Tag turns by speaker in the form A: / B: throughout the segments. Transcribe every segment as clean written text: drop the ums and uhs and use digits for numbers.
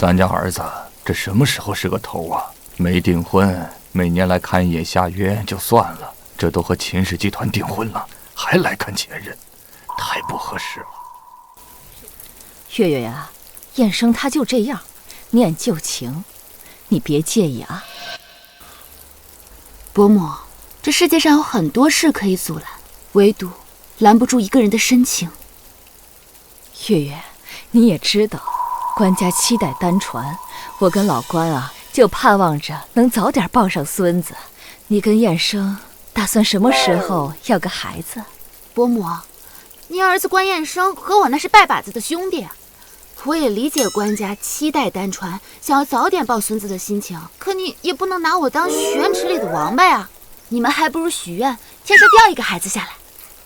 A: 咱家儿子这什么时候是个头啊？没订婚，每年来看一眼夏约就算了，这都和秦氏集团订婚了，还来看前任，太不合适了。
B: 月月呀，燕生他就这样，念旧情，你别介意啊。
C: 伯母，这世界上有很多事可以阻拦，唯独拦不住一个人的深情。
B: 月月，你也知道，官家期待单传，我跟老关啊，就盼望着能早点抱上孙子。你跟燕生打算什么时候要个孩子？
C: 伯母，您儿子关燕生和我那是拜把子的兄弟，我也理解官家期待单传，想要早点抱孙子的心情，可你也不能拿我当许愿池里的王八呀！你们还不如许愿，天上掉一个孩子下来。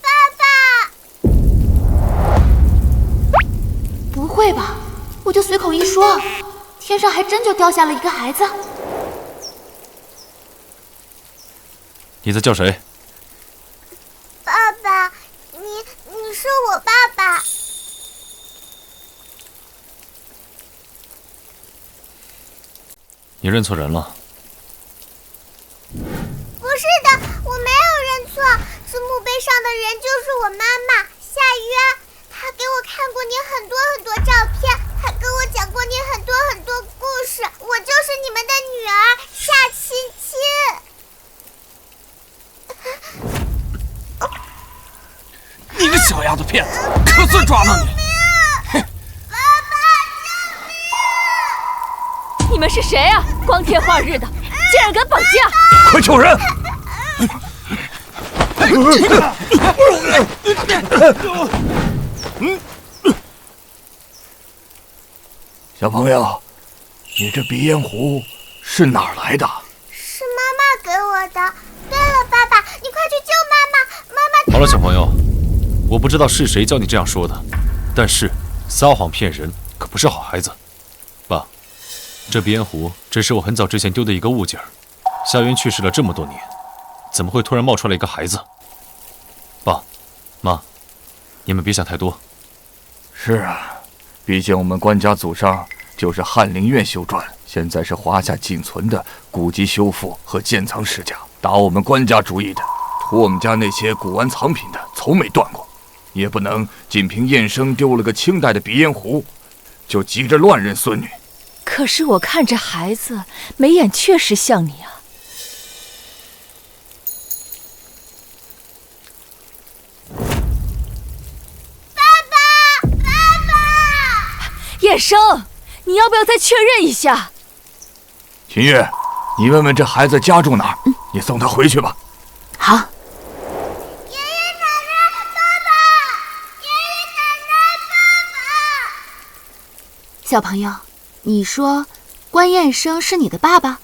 D: 爸爸，
C: 不会吧？我就随口一说，天上还真就掉下了一个孩子。
E: 你在叫谁？
D: 爸爸，你是我爸爸。
E: 你认错人了。
D: 不是的，我没有认错，是墓碑上的人就是我妈妈夏约，她给我看过你很多很多照片，还跟我讲过你很多很多故事，我就是你们的女儿夏青青。
F: 你个小丫头片子，可算抓到你！
B: 你们是谁啊？光天化日的，竟然敢绑架！
A: 快救人！小朋友，你这鼻烟壶是哪儿来的？
D: 是妈妈给我的。对了，爸爸，你快去救妈妈！妈妈……
E: 好了，小朋友，我不知道是谁教你这样说的，但是撒谎骗人可不是好孩子。爸，这鼻烟壶只是我很早之前丢的一个物件儿。夏云去世了这么多年，怎么会突然冒出来一个孩子？爸妈，你们别想太多。
A: 是啊，毕竟我们关家祖上就是翰林院修撰，现在是华夏仅存的古籍修复和鉴藏世家。打我们关家主意的，图我们家那些古玩藏品的，从没断过。也不能仅凭燕生丢了个清代的鼻烟壶，就急着乱认孙女。
B: 可是我看这孩子眉眼确实像你啊。燕生，你要不要再确认一下？
A: 秦月，你问问这孩子家住哪儿，你送他回去吧。
C: 好。
D: 爷爷奶奶，爸爸！爷爷奶奶，爸爸！
C: 小朋友，你说关燕生是你的爸爸？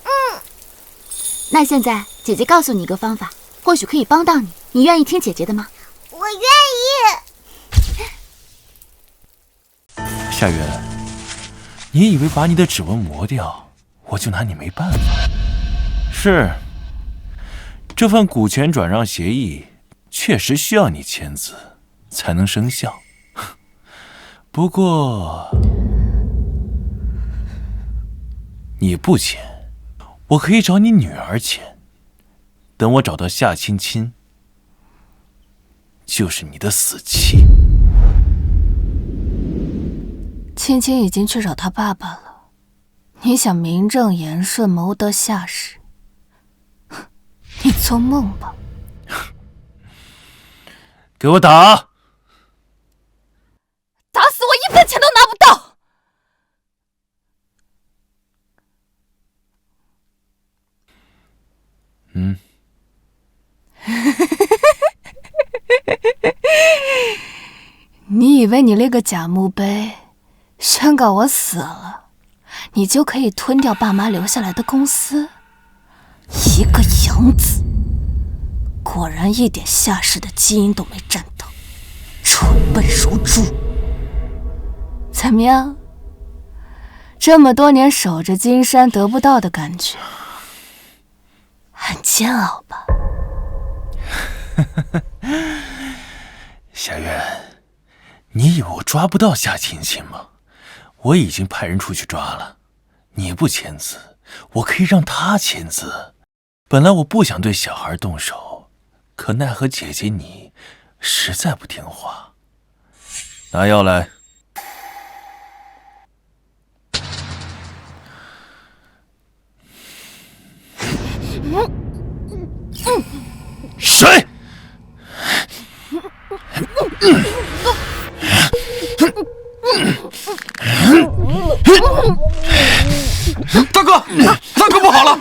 C: 那现在姐姐告诉你一个方法，或许可以帮到你。你愿意听姐姐的吗？
D: 我愿意。
G: 夏云，你以为把你的指纹磨掉，我就拿你没办法？是，这份股权转让协议确实需要你签字才能生效。不过，你不签，我可以找你女儿签。等我找到夏青青，就是你的死期。
H: 青青已经去找他爸爸了，你想名正言顺谋得夏氏，你做梦吧！
G: 给我打！
H: 打死我一分钱都拿不到！你以为你那个假墓碑宣告我死了，你就可以吞掉爸妈留下来的公司？一个养子，果然一点夏氏的基因都没沾到，蠢笨如猪。怎么样？这么多年守着金山得不到的感觉，很煎熬吧？
G: 夏月，你以为我抓不到夏青青吗？我已经派人出去抓了，你不签字，我可以让他签字。本来我不想对小孩动手，可奈何姐姐你实在不听话。拿药来。水。
F: 大哥，大哥不好了！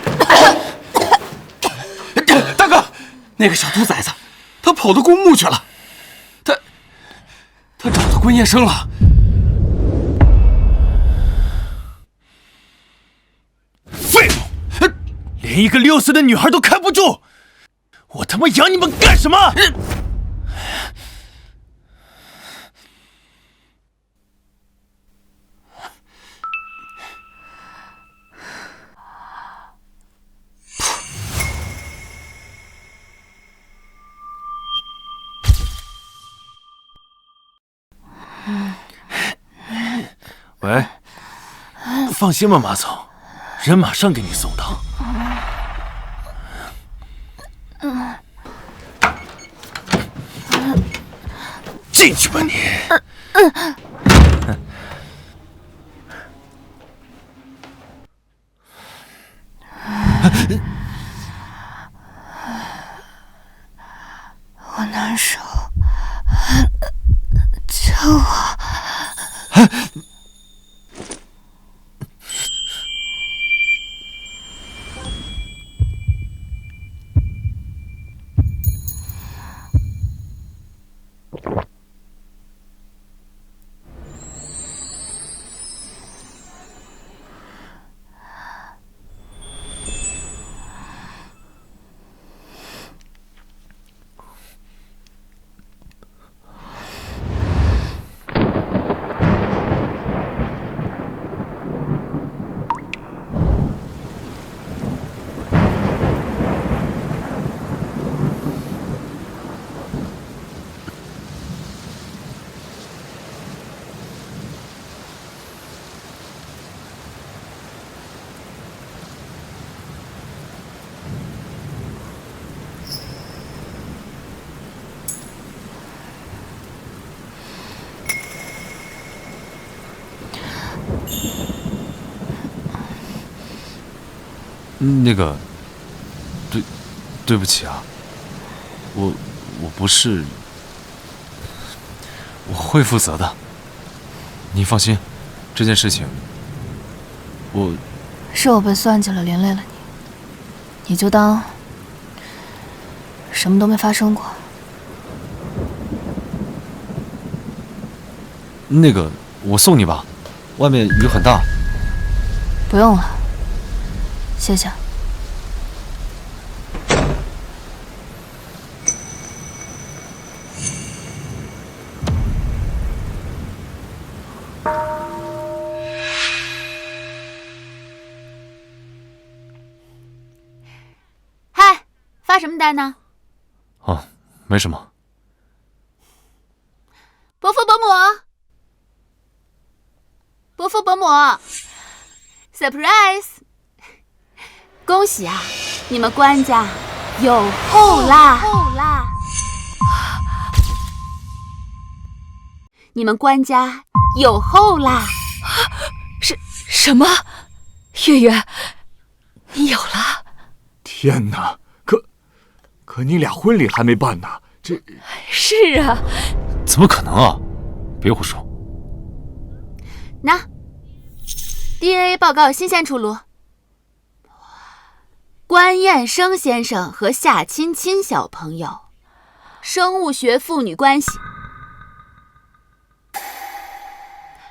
F: 大哥，那个小兔崽子，他跑到公墓去了。他找到关彦生了。
G: 废物，连一个6岁的女孩都看不住，我他妈养你们干什么？喂，放心吧，马总，人马上给你送到。进去吧你。
H: 我难受，救我！
E: 那个，对不起啊，我不是，我会负责的。你放心，这件事情，
H: 是我被算计了，连累了你，你就当什么都没发生过。
E: 那个，我送你吧，外面雨很大。
H: 不用了，谢谢。
C: 嗨，发什么呆呢？
E: 哦，没什么。
C: 伯父伯母，伯父伯母 ，surprise！ 恭喜啊，你们关家有后啦！你们关家有后啦！
B: 什么？月月，你有了？
A: 天哪！可你俩婚礼还没办呢，这……
B: 是啊。
E: 怎么可能啊！别胡说。
C: 那 DNA 报告新鲜出炉，关彦生先生和夏青青小朋友生物学父女关系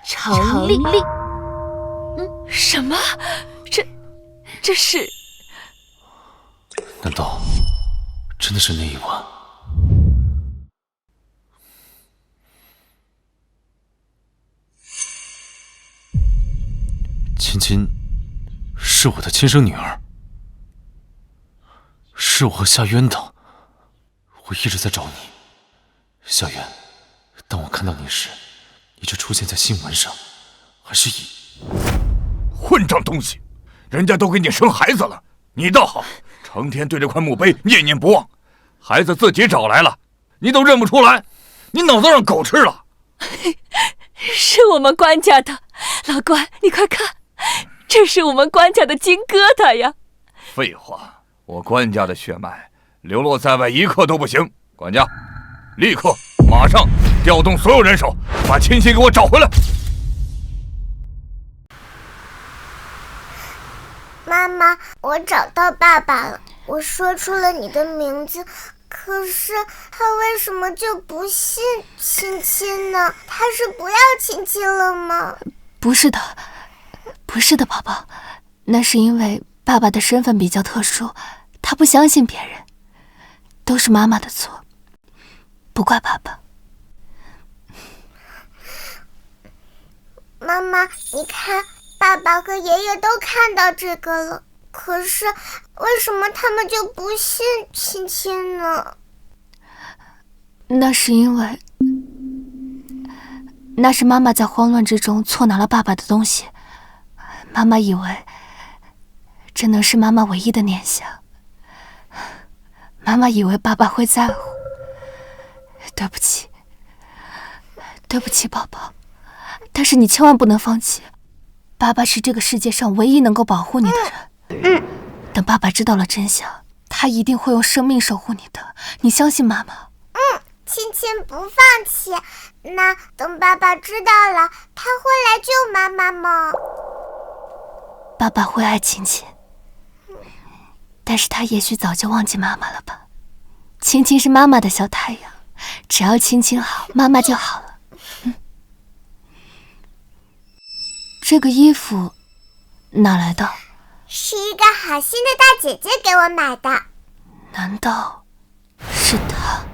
C: 成立。
B: 什么？这是？
E: 难道真的是那一晚？青青是我的亲生女儿，是我和夏渊的。我一直在找你，夏渊。当我看到你时，你就出现在新闻上，还是乙？
A: 混账东西！人家都给你生孩子了，你倒好，成天对着块墓碑念念不忘。孩子自己找来了，你都认不出来，你脑子让狗吃了。
B: 是我们关家的，老关，你快看，这是我们关家的金疙瘩呀！
A: 废话，我关家的血脉流落在外一刻都不行。管家，立刻马上调动所有人手，把亲戚给我找回来。
D: 妈妈，我找到爸爸了，我说出了你的名字，可是他为什么就不信亲亲呢？他是不要亲亲了吗？
H: 不是的，不是的，宝宝，那是因为爸爸的身份比较特殊，他不相信别人，都是妈妈的错，不怪爸爸。
D: 妈妈，你看，爸爸和爷爷都看到这个了，可是为什么他们就不信亲亲呢？
H: 那是因为，那是妈妈在慌乱之中错拿了爸爸的东西，妈妈以为这能是妈妈唯一的念想，妈妈以为爸爸会在乎。对不起，对不起，宝宝，但是你千万不能放弃，爸爸是这个世界上唯一能够保护你的人。等爸爸知道了真相，他一定会用生命守护你的，你相信妈妈。
D: 亲亲不放弃，那等爸爸知道了，他会来救妈妈吗？
H: 爸爸会爱亲亲，但是他也许早就忘记妈妈了吧。亲亲是妈妈的小太阳，只要亲亲好，妈妈就好了。这个衣服哪来的？
D: 是一个好心的大姐姐给我买的。
H: 难道是她？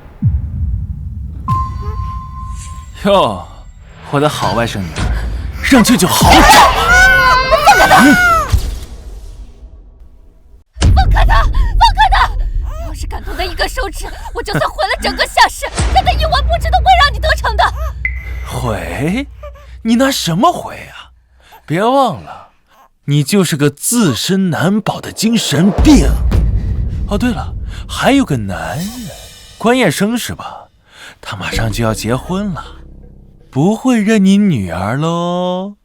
G: 哟，我的好外甥女，让舅舅好找啊！
H: 放开他！放开他！你要是敢动他一根手指，我就算毁了整个夏氏，让他一文不值都不会让你得逞的。
G: 毁？你拿什么毁啊？别忘了，你就是个自身难保的精神病。哦，对了，还有个男人，关彦生是吧？他马上就要结婚了，不会认你女儿喽。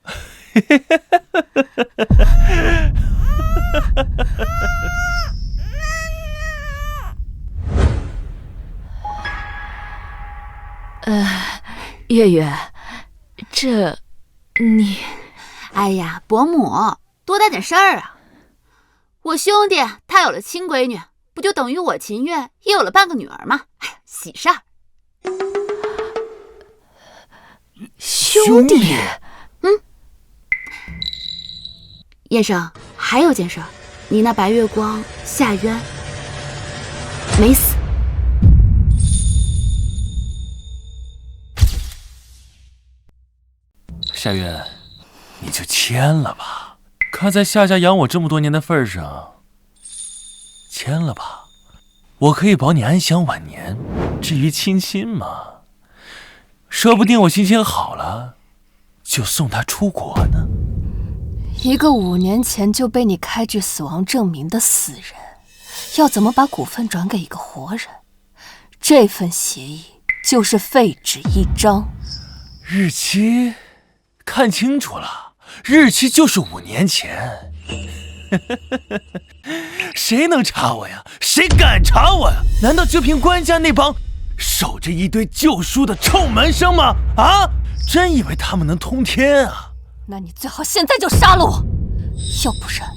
B: 月月，这你……
C: 哎呀，伯母，多大点事儿啊！我兄弟他有了亲闺女，不就等于我秦月也有了半个女儿吗？哎呀，喜事儿！
B: 兄弟，
C: 燕生，还有件事，你那白月光夏渊没死。
G: 夏渊，你就签了吧，看在夏家养我这么多年的份上，签了吧，我可以保你安享晚年。至于亲亲嘛，说不定我心情好了，就送他出国呢。
H: 一个5年前就被你开具死亡证明的死人，要怎么把股份转给一个活人？这份协议就是废纸一张。
G: 日期看清楚了，日期就是5年前。谁能查我呀？谁敢查我呀？难道就凭关家那帮守着一堆旧书的臭门生吗？啊！真以为他们能通天啊？
H: 那你最好现在就杀了我，要不然，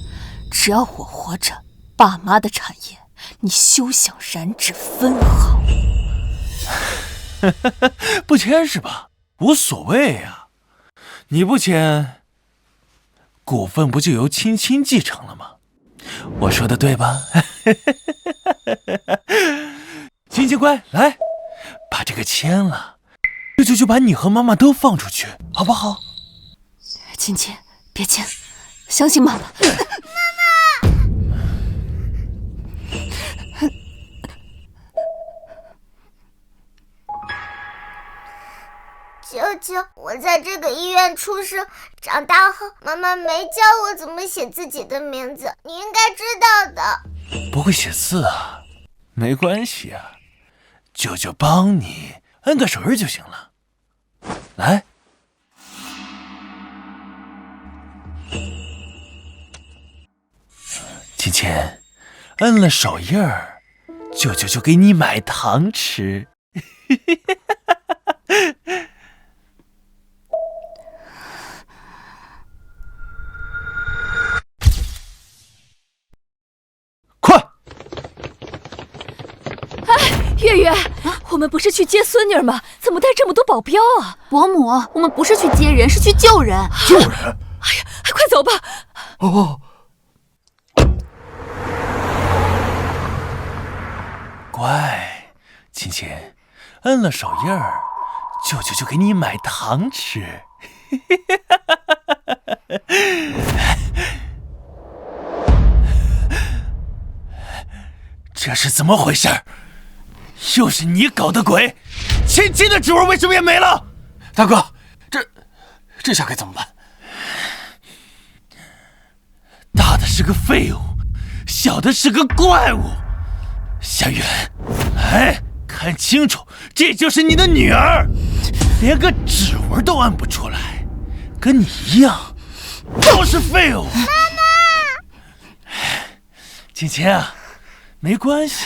H: 只要我活着，爸妈的产业你休想染指分毫。
G: 不签是吧？无所谓啊，你不签，股份不就由亲亲继承了吗？我说的对吧？亲亲乖，来，把这个签了，舅舅就把你和妈妈都放出去，好不好？
H: 亲亲，别签，相信妈妈。
D: 舅舅，我我在这个医院出生，长大后妈妈没教我怎么写自己的名字，你应该知道的。
G: 不会写字啊？没关系啊，舅舅帮你摁个手印就行了。来，芊芊，摁了手印儿，舅舅就给你买糖吃。
A: 快！
B: 月月，我们不是去接孙女吗？怎么带这么多保镖啊？
C: 伯母，我们不是去接人，是去救人。
A: 救人！
B: 哎呀，快走吧！
A: 哦，
G: 乖，芊芊，摁了手印儿，舅舅就给你买糖吃。这是怎么回事？又是你搞的鬼！芊芊的指纹为什么也没了？
F: 大哥，这下该怎么办？
G: 大的是个废物，小的是个怪物。夏元，来看清楚，这就是你的女儿，连个指纹都按不出来，跟你一样，都是废物。妈妈，芊芊啊，没关系，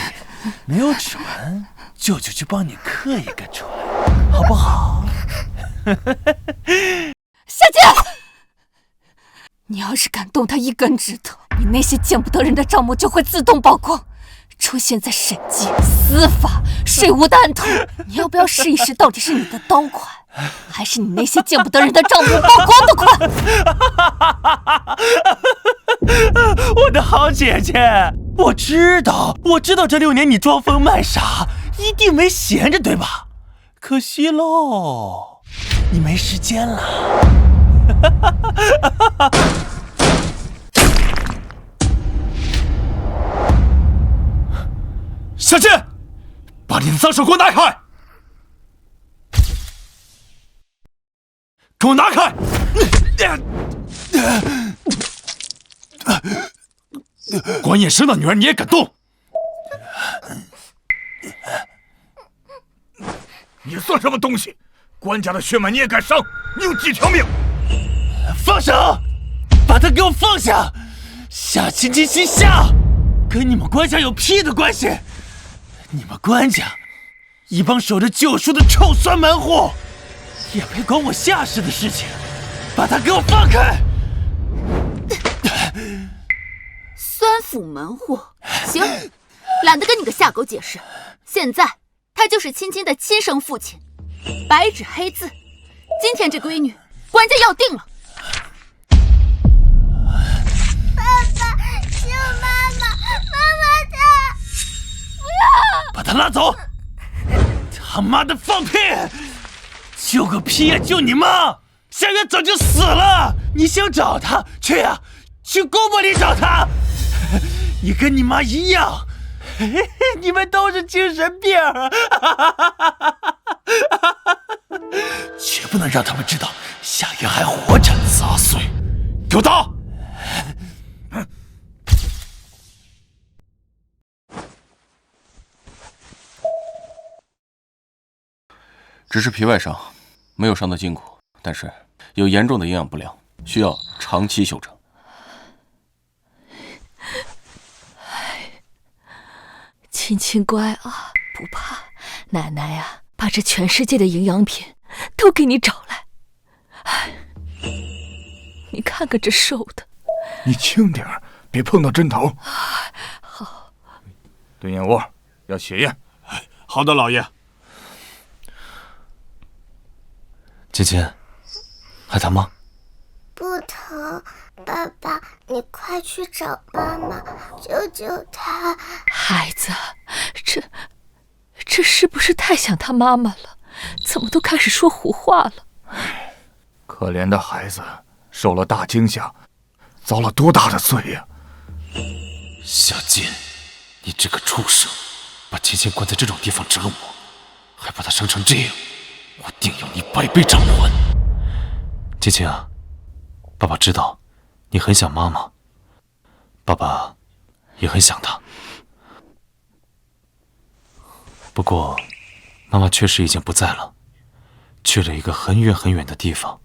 G: 没有指纹，舅舅就帮你刻一个出来，好不好？
H: 夏姐，你要是敢动他一根指头，你那些见不得人的账目就会自动曝光，出现在审计、司法、税务的案头。你要不要试一试，到底是你的刀款，还是你那些见不得人的账目曝光的款？
G: 我的好姐姐，我知道这6年你装疯卖傻，一定没闲着，对吧？可惜喽，你没时间了。
F: 小贱，把你的脏手给我拿开！给我拿开！关彦生的女儿你也敢动？
A: 你算什么东西？关家的血脉你也敢伤？你有几条命？
G: 放手！把他给我放下！夏芊芊姓夏，跟你们关家有屁的关系！你们关家一帮守着旧书的臭酸蛮户，也配管我夏氏的事情？把他给我放开！
C: 酸腐门户，行，懒得跟你个夏狗解释。现在他就是青青的亲生父亲，白纸黑字，今天这闺女关家要定了。
D: 爸爸，救妈妈！妈妈她……不要！
G: 把他拉走！他妈的放屁！救个屁呀！救你妈！夏元早就死了，你想找他去呀，去公墓里找他。你跟你妈一样，你们都是精神病，绝不能让他们知道夏元还活着。
F: 杂碎，给我打！
I: 只是皮外伤，没有伤到筋骨，但是有严重的营养不良，需要长期休整。
B: 芊芊乖啊，不怕，奶奶呀，把这全世界的营养品都给你找来。哎，你看看这瘦的。
A: 你轻点儿，别碰到针头。
B: 好。
A: 蹲眼窝，要血验。
F: 好的，老爷。
E: 芊芊，还疼吗？
D: 不疼，爸爸，你快去找妈妈，救救她！
B: 孩子，这是不是太想他妈妈了？怎么都开始说胡话了？
A: 可怜的孩子，受了大惊吓，遭了多大的罪呀！
E: 夏金，你这个畜生，把芊芊关在这种地方折磨，还把她伤成这样，我定要你百倍偿还！青青啊，爸爸知道你很想妈妈，爸爸也很想她。不过，妈妈确实已经不在了，去了一个很远很远的地方。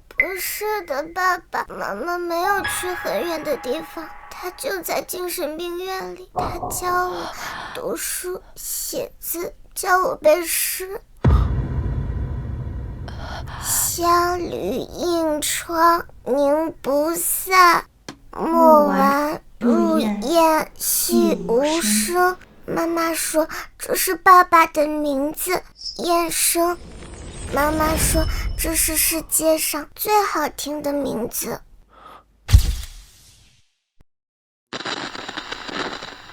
D: 不是的，爸爸，妈妈没有去很远的地方，她就在精神病院里。她教我读书、写字，教我背诗。香缕映窗，凝不散；墨丸入咽，细无声。妈妈说这是爸爸的名字，燕生。妈妈说这是世界上最好听的名字。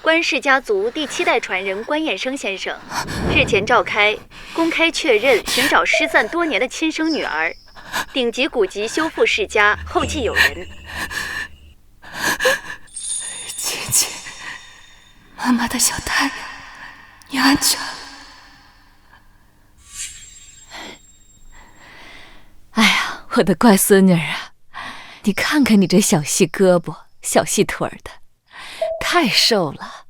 B: 关氏家族第7代传人关彦生先生日前召开公开确认寻找失散多年的亲生女儿，顶级古籍修复世家后继有人。
H: 姐姐，妈妈的小太阳，你安全了。
B: 哎呀，我的乖孙女啊，你看看你这小细胳膊、小细腿的，太瘦了，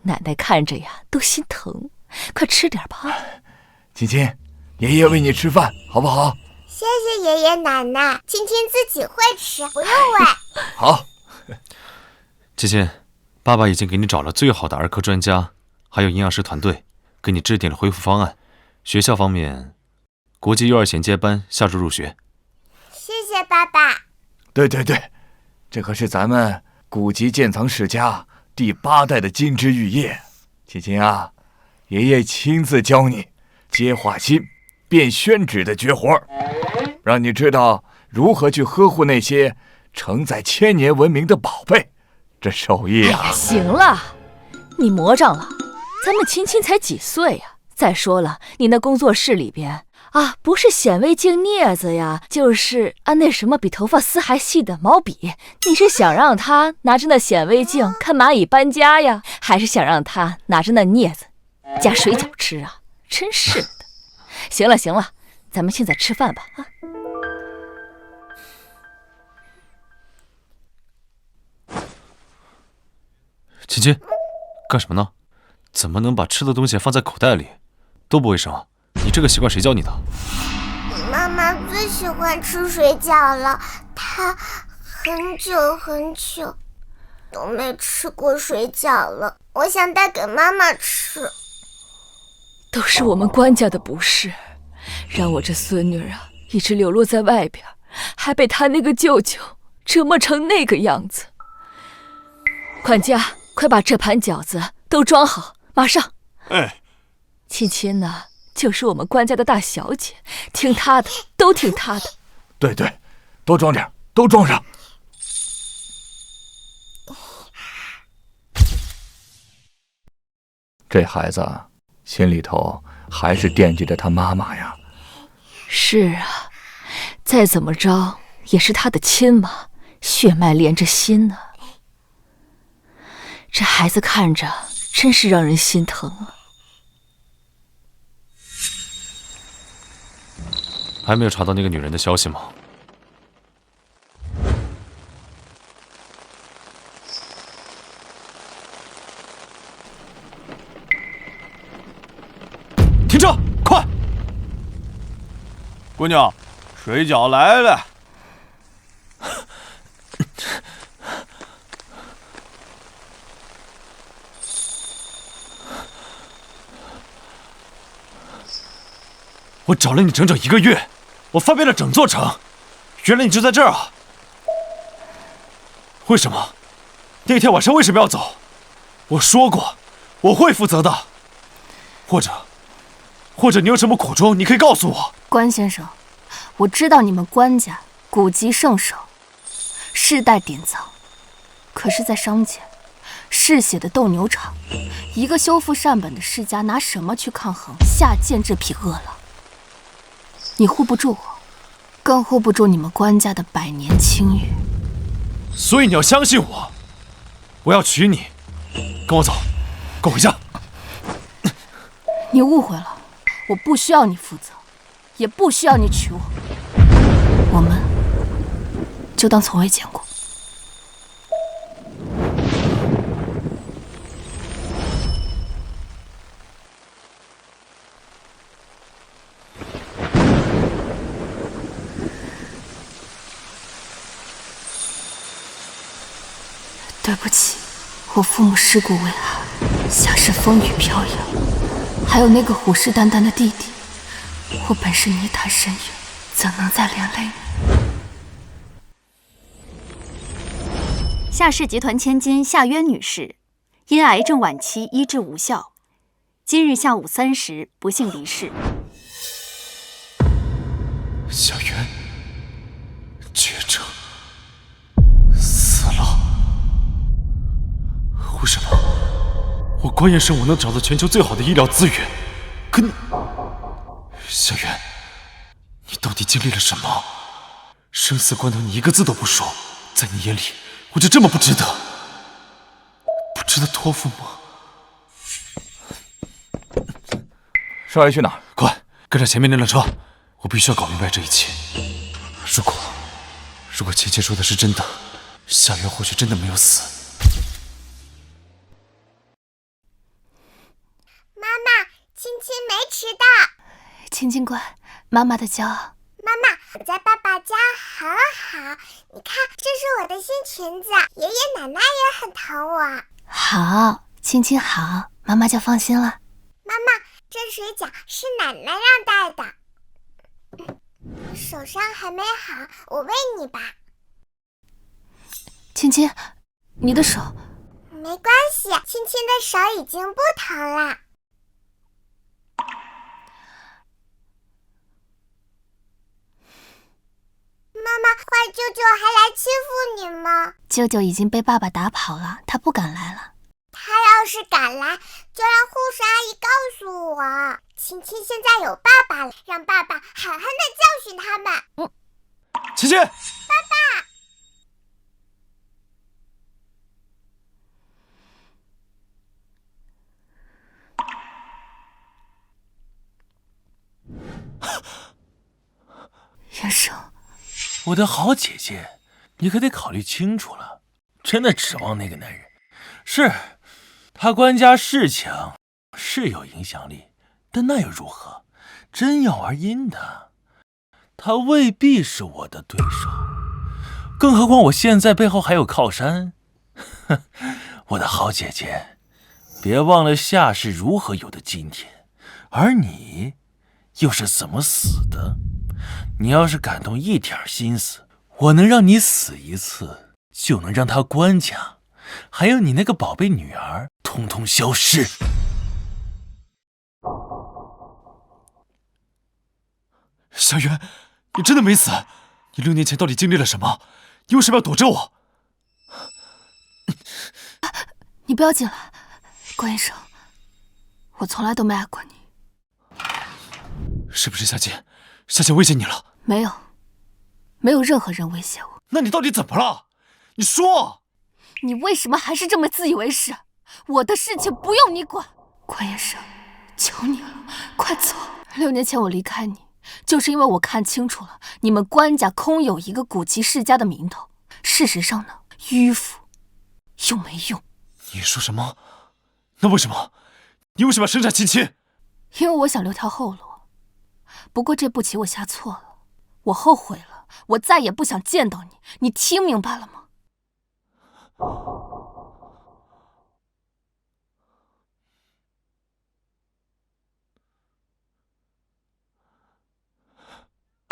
B: 奶奶看着呀都心疼，快吃点吧。
A: 青青，爷爷喂你吃饭，好不好？
D: 谢谢爷爷奶奶，青青自己会吃，不用喂。
A: 好。
E: 青青，爸爸已经给你找了最好的儿科专家，还有营养师团队，给你制定了恢复方案。学校方面，国际幼儿衔接班下周入学。
D: 谢谢爸爸。
A: 对，这可是咱们古籍鉴藏世家第8代的金枝玉叶。青青啊，爷爷亲自教你接画心、变宣纸的绝活，让你知道如何去呵护那些承载1000年文明的宝贝。这手艺啊，
B: 行了，你魔怔了，咱们青青才几岁呀？再说了，你那工作室里边啊，不是显微镜镊子呀，就是那什么比头发丝还细的毛笔。你是想让他拿着那显微镜看蚂蚁搬家呀，还是想让他拿着那镊子夹水饺吃啊？真是的。行了，咱们现在吃饭吧啊。
E: 青青，干什么呢？怎么能把吃的东西放在口袋里？多不卫生啊！你这个习惯谁教你的？
D: 妈妈最喜欢吃水饺了，她很久都没吃过水饺了，我想带给妈妈吃。
B: 都是我们关家的不是，让我这孙女啊一直流落在外边，还被他那个舅舅折磨成那个样子。管家，快把这盘饺子都装好，马上。
G: 哎，
B: 青青呢，就是我们关家的大小姐，听她的，都听她的。
A: 对，多装点，都装上。这孩子心里头还是惦记着他妈妈呀。
B: 是啊，再怎么着也是他的亲妈，血脉连着心呢。这孩子看着真是让人心疼啊。
E: 还没有查到那个女人的消息吗？停车！快！
G: 姑娘，水饺来了。
E: 我找了你整整1个月，我翻遍了整座城，原来你就在这儿啊！为什么？那天晚上为什么要走？我说过，我会负责的。或者你有什么苦衷，你可以告诉我。
H: 关先生，我知道你们关家古籍圣手，世代典藏，可是，在商界，嗜血的斗牛场，一个修复善本的世家，拿什么去抗衡下贱这匹恶狼？你护不住我，更护不住你们关家的百年清誉。
E: 所以你要相信我，我要娶你，跟我走，跟我回家。
H: 你误会了，我不需要你负责，也不需要你娶我。我们就当从未见过。对不起，我父母尸骨未寒，夏世风雨飘摇，还有那个虎视眈眈的弟弟，我本是泥潭深渊，怎能再连累你？
J: 夏氏集团千金夏渊女士，因癌症晚期医治无效，今日下午3时不幸离世。
E: 夏渊，绝症，死了。为什么？我关彦生，我能找到全球最好的医疗资源，可你，夏渊，你到底经历了什么？生死关头你一个字都不说，在你眼里，我就这么不值得？不值得托付吗？
A: 少爷去哪儿？
E: 快跟上前面那辆车，我必须要搞明白这一切。如果芊芊说的是真的，夏渊或许真的没有死。
D: 妈妈，青青没迟到。
H: 青青乖，妈妈的骄傲。
D: 妈妈，我在爸爸家很好，你看，这是我的新裙子，爷爷奶奶也很疼我。
H: 好，青青好，妈妈就放心了。
D: 妈妈，这水饺是奶奶让带的。手伤还没好，我喂你吧。
H: 青青，你的手……
D: 没关系，青青的手已经不疼了。妈妈，坏舅舅还来欺负你吗？
H: 舅舅已经被爸爸打跑了，他不敢来了。
D: 他要是敢来，就让护士阿姨告诉我。青青现在有爸爸了，让爸爸狠狠地教训他们。
E: 芊芊，
D: 爸爸。
H: 元生，
G: 我的好姐姐，你可得考虑清楚了。真的指望那个男人？是，他官家是强，是有影响力，但那又如何？真要玩阴的，他未必是我的对手。更何况我现在背后还有靠山。我的好姐姐，别忘了夏氏如何有的今天，而你又是怎么死的。你要是敢动一点心思，我能让你死一次，就能让他官家还有你那个宝贝女儿通通消失。
E: 夏渊，你真的没死？你6年前到底经历了什么？你为什么要躲着我？
H: 你不要进来，关医生，我从来都没爱过你。
E: 是不是夏姐威胁你了？
H: 没有，没有任何人威胁我。
E: 那你到底怎么了？你说！
H: 你为什么还是这么自以为是？我的事情不用你管。关医生，求你了，快走。6年前我离开你，就是因为我看清楚了你们关家空有一个古籍世家的名头。事实上呢，迂腐又没用。
E: 你说什么？那为什么？你为什么要生产青青？
H: 因为我想留条后路。不过这步棋我下错了，我后悔了，我再也不想见到你，你听明白了吗？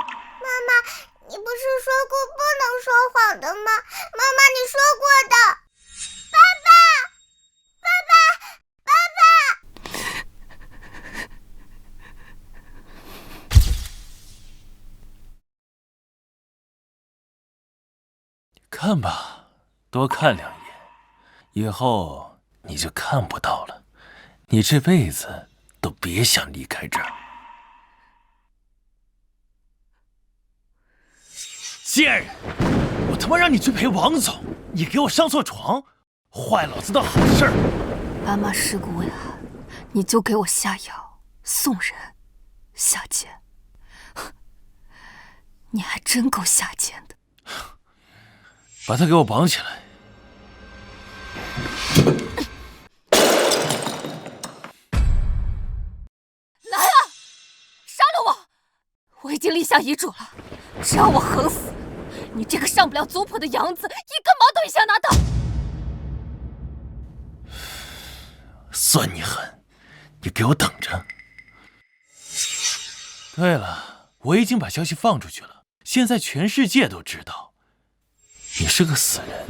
D: 妈妈，你不是说过不能说谎的吗？妈妈，你说过的。爸爸，爸爸，爸爸。
G: 看吧，多看2眼，以后你就看不到了。你这辈子都别想离开这儿。贱人，我他妈让你去陪王总，你给我上错床，坏老子的好事儿。
H: 爸妈尸骨未寒，你就给我下药送人，下贱！你还真够下贱的。
G: 把他给我绑起来。
H: 来啊，杀了我！我已经立下遗嘱了，只要我横死，你这个上不了族谱的养子，一根毛都别想拿到。
G: 算你狠，你给我等着。对了，我已经把消息放出去了，现在全世界都知道，你是个死人。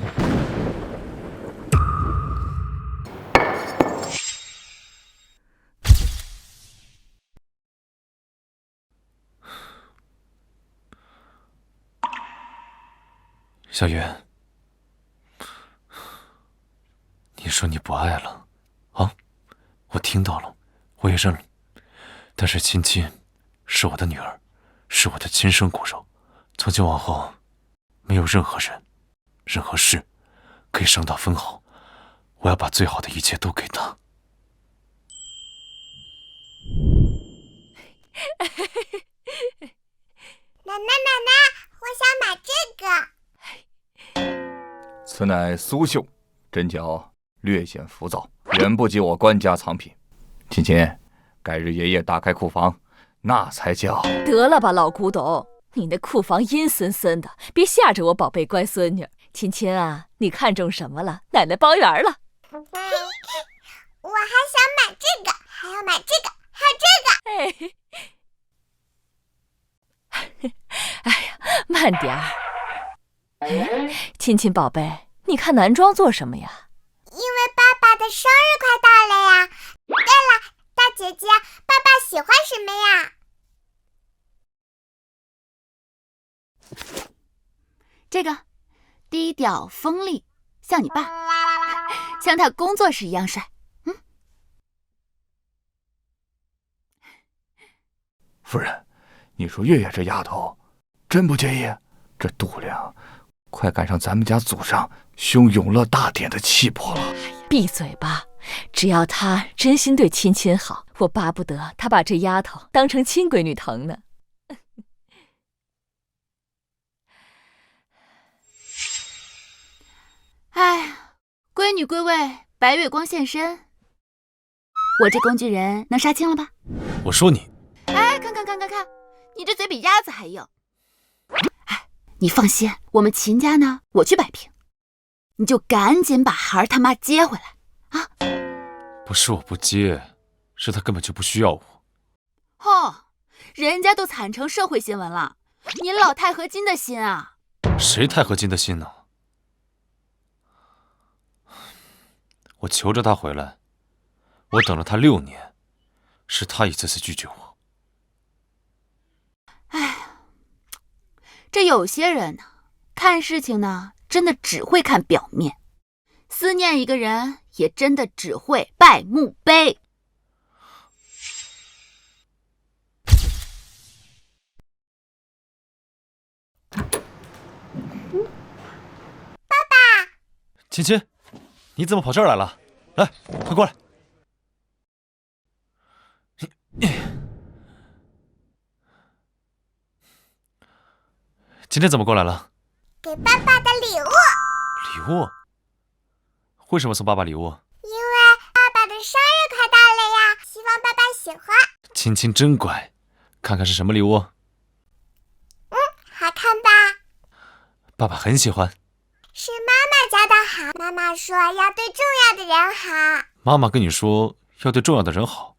E: 小月，你说你不爱了，啊？我听到了，我也认了。但是青青是我的女儿，是我的亲生骨肉。从今往后，没有任何人、任何事可以伤到分毫。我要把最好的一切都给她。
D: 奶奶，我想买这个。
A: 此乃苏绣，针脚略显浮躁，远不及我官家藏品。亲亲，改日爷爷打开库房，那才叫……
B: 得了吧，老古董，你那库房阴森森的，别吓着我宝贝乖孙女。亲亲啊，你看中什么了？奶奶包圆了。
D: 我还想买这个，还要买这个，还有这个。
B: 哎呀，慢点儿。亲亲宝贝，你看男装做什么呀？
D: 因为爸爸的生日快到了呀。对了，大姐姐，爸爸喜欢什么呀？
C: 这个，低调锋利，像你爸，像他工作时一样帅。
A: 夫人，你说月月这丫头真不介意？这度量快赶上咱们家祖上兄永乐大典的气魄了。
B: 闭嘴吧！只要她真心对亲亲好，我巴不得她把这丫头当成亲闺女疼呢。
C: 哎，闺女归位，白月光现身。我这工具人能杀青了吧？
E: 我说你，
C: 哎，看，你这嘴比鸭子还硬。哎，你放心，我们秦家呢，我去摆平，你就赶紧把孩儿他妈接回来啊！
E: 不是我不接，是他根本就不需要我。
C: 人家都惨成社会新闻了，你老钛合金的心啊！
E: 谁钛合金的心呢？我求着他回来，我等了他6年，是他一次次拒绝我。
C: 哎，这有些人呢，看事情呢，真的只会看表面，思念一个人也真的只会拜墓碑。
D: 爸爸，
E: 亲亲，你怎么跑这儿来了？来，快过来。今天怎么过来了？
D: 给爸爸的礼物。
E: 礼物？为什么送爸爸礼物？
D: 因为爸爸的生日快到了呀，希望爸爸喜欢。
E: 亲亲真乖，看看是什么礼物？
D: 好看吧？
E: 爸爸很喜欢。
D: 是妈妈教的好，妈妈说要对重要的人好。
E: 妈妈跟你说要对重要的人好。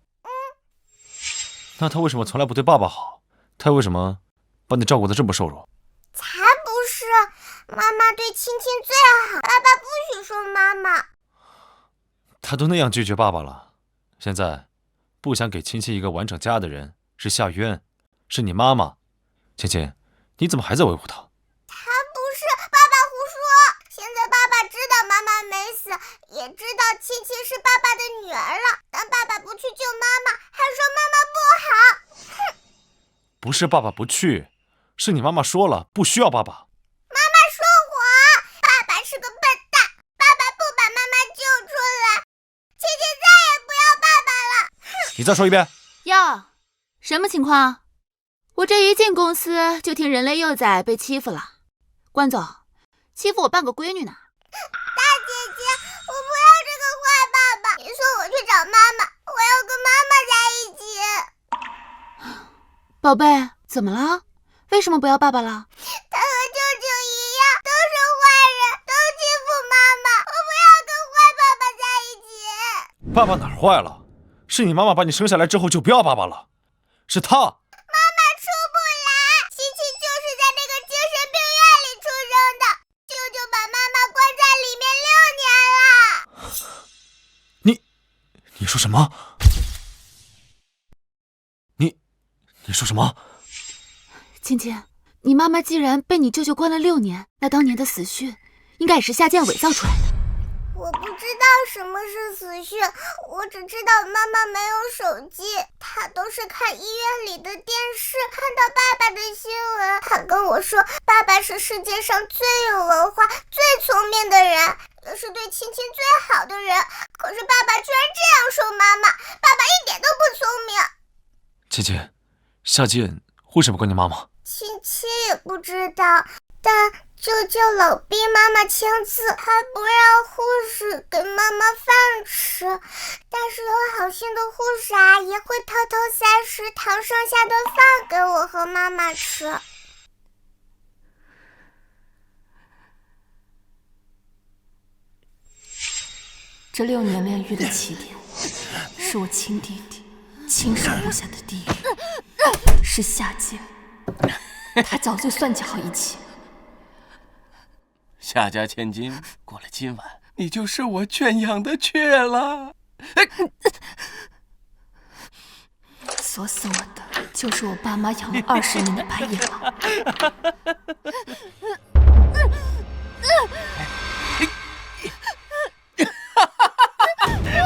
E: 那她为什么从来不对爸爸好？她为什么把你照顾得这么瘦弱？
D: 才不是，妈妈对亲亲最好，爸爸不许说妈妈。
E: 她都那样拒绝爸爸了，现在不想给亲亲一个完整家的人是夏渊，是你妈妈。亲亲，你怎么还在维护她？
D: 才不是，爸爸胡说。现在爸爸知道妈妈没死，也知道亲亲是爸爸的女儿了，但爸爸不去救妈妈，还说妈妈不好。哼！
E: 不是爸爸不去，是你妈妈说了不需要爸爸。
D: 妈妈说谎，爸爸是个笨蛋，爸爸不把妈妈救出来，亲亲再也不要爸爸了。哼！
E: 你再说一遍。
C: 哟，什么情况？我这一进公司就听人类幼崽被欺负了。关总，欺负我半个闺女呢。
D: 大姐姐，我不要这个坏爸爸，你送我去找妈妈，我要跟妈妈在一起。
C: 宝贝，怎么了？为什么不要爸爸了？
D: 他和舅舅一样，都是坏人，都欺负妈妈，我不要跟坏爸爸在一起。
E: 爸爸哪儿坏了？是你妈妈把你生下来之后就不要爸爸了，是她。
D: 妈妈出不来，琪琪就是在那个精神病院里出生的，舅舅把妈妈关在里面6年了。
E: 你说什么？你说什么？
C: 芊芊，你妈妈既然被你舅舅关了6年，那当年的死讯应该也是夏建伪造出来的。
D: 我不知道什么是死讯，我只知道妈妈没有手机，她都是看医院里的电视，看到爸爸的新闻。她跟我说，爸爸是世界上最有文化、最聪明的人，也是对亲亲最好的人。可是爸爸居然这样说妈妈，爸爸一点都不聪明。
E: 姐姐，夏建为什么关你妈妈？
D: 亲亲也不知道，但舅舅老逼妈妈签字，还不让护士给妈妈饭吃。但是有好心的护士阿姨会偷偷塞食堂剩下的饭给我和妈妈吃。
H: 这6年炼狱的起点，是我亲弟弟亲手布下的地狱，是夏建，他早就算计好一切。
I: 夏家千金，过了今晚，你就是我圈养的雀了。
H: 锁死我的就是我爸妈养了20年的白眼狼。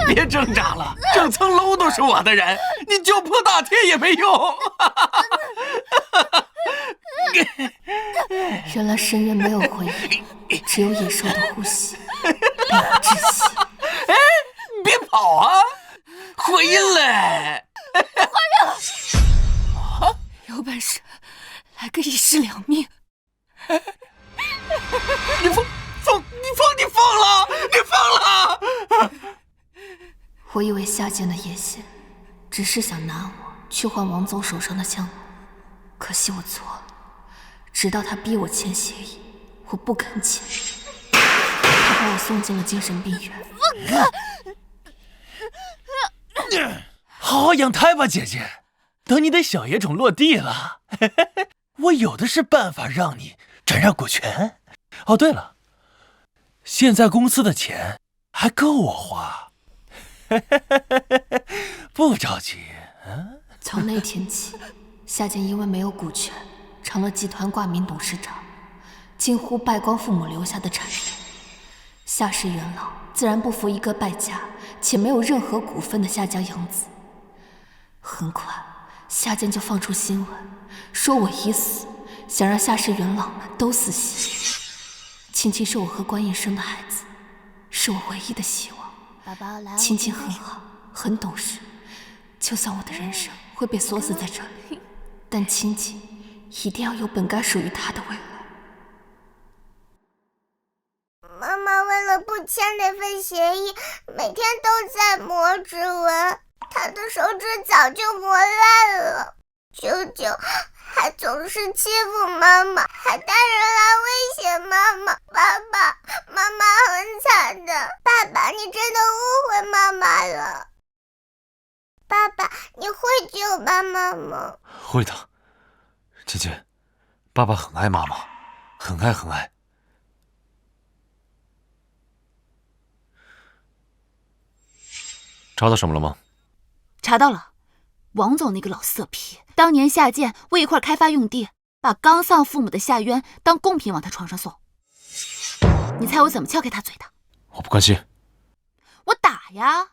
I: 别挣扎了，整层楼都是我的人，你救破大天也没用。
H: 原来深渊没有回音，只有野兽的呼吸，并不窒息。
I: 哎，别跑啊！回来！
H: 有本事来个1尸2命！
I: 你疯了！你疯了！
H: 我以为夏建的野心只是想拿我去换王总手上的项目，可惜我错了。直到他逼我签协议，我不肯签，他把我送进了精神病院。
G: 好好养胎吧，姐姐。等你的小野种落地了，我有的是办法让你转让股权。哦，对了，现在公司的钱还够我花，不着急。
H: 从那天起，夏建因为没有股权，成了集团挂名董事长，近乎败光父母留下的产业。夏氏元老自然不服一个败家且没有任何股份的夏家养子。很快，夏建就放出新闻，说我已死，想让夏氏元老们都死刑。青青是我和关彦生的孩子，是我唯一的希望。青青很好，很懂事，就算我的人生会被锁死在这里，但青青一定要有本该属于她的未来。
D: 妈妈为了不签那份协议，每天都在磨指纹，她的手指早就磨烂了。舅舅还总是欺负妈妈，还带人来威胁妈妈。爸爸，妈妈很惨的。爸爸，你真的误会妈妈了。爸爸，你会救妈妈吗？
E: 会的，姐姐，爸爸很爱妈妈，很爱很爱。查到什么了吗？
C: 查到了，王总那个老色批，当年夏建为一块开发用地，把刚丧父母的夏渊当贡品往他床上送。你猜我怎么撬开他嘴的？
E: 我不关心。
C: 我打呀！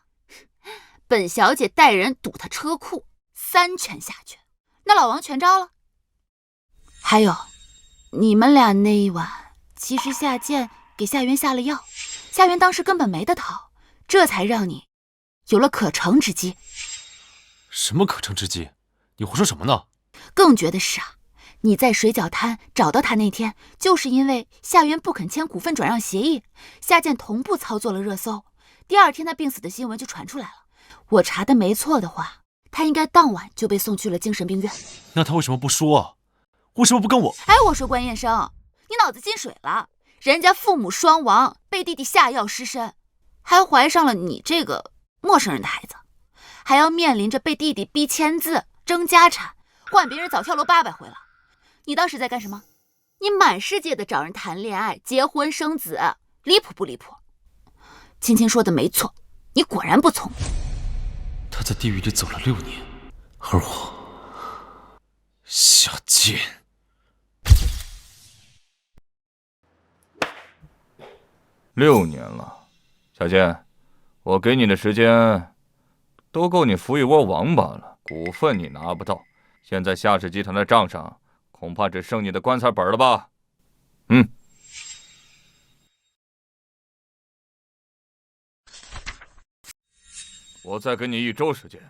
C: 本小姐带人堵他车库，3拳下去，那老王全招了。还有，你们俩那一晚，其实夏建给夏渊下了药，夏渊当时根本没得逃，这才让你有了可乘之机。
E: 什么可乘之机？你胡说什么呢？
C: 更绝的是啊，你在水饺摊找到他那天，就是因为夏渊不肯签股份转让协议，夏建同步操作了热搜，第二天他病死的新闻就传出来了。我查的没错的话，他应该当晚就被送去了精神病院。
E: 那他为什么不说啊？为什么不跟我？
C: 哎，我说关彦生，你脑子进水了？人家父母双亡，被弟弟下药失身，还怀上了你这个陌生人的孩子，还要面临着被弟弟逼签字、争家产，换别人早跳楼800回了。你当时在干什么？你满世界的找人谈恋爱、结婚生子，离谱不离谱？青青说的没错，你果然不聪明。
E: 他在地狱里走了6年，而我夏建。
A: 6年了，小建，我给你的时间都够你扶一窝王八了。股份你拿不到，现在夏氏集团的账上恐怕只剩你的棺材本了吧？我再给你1周时间，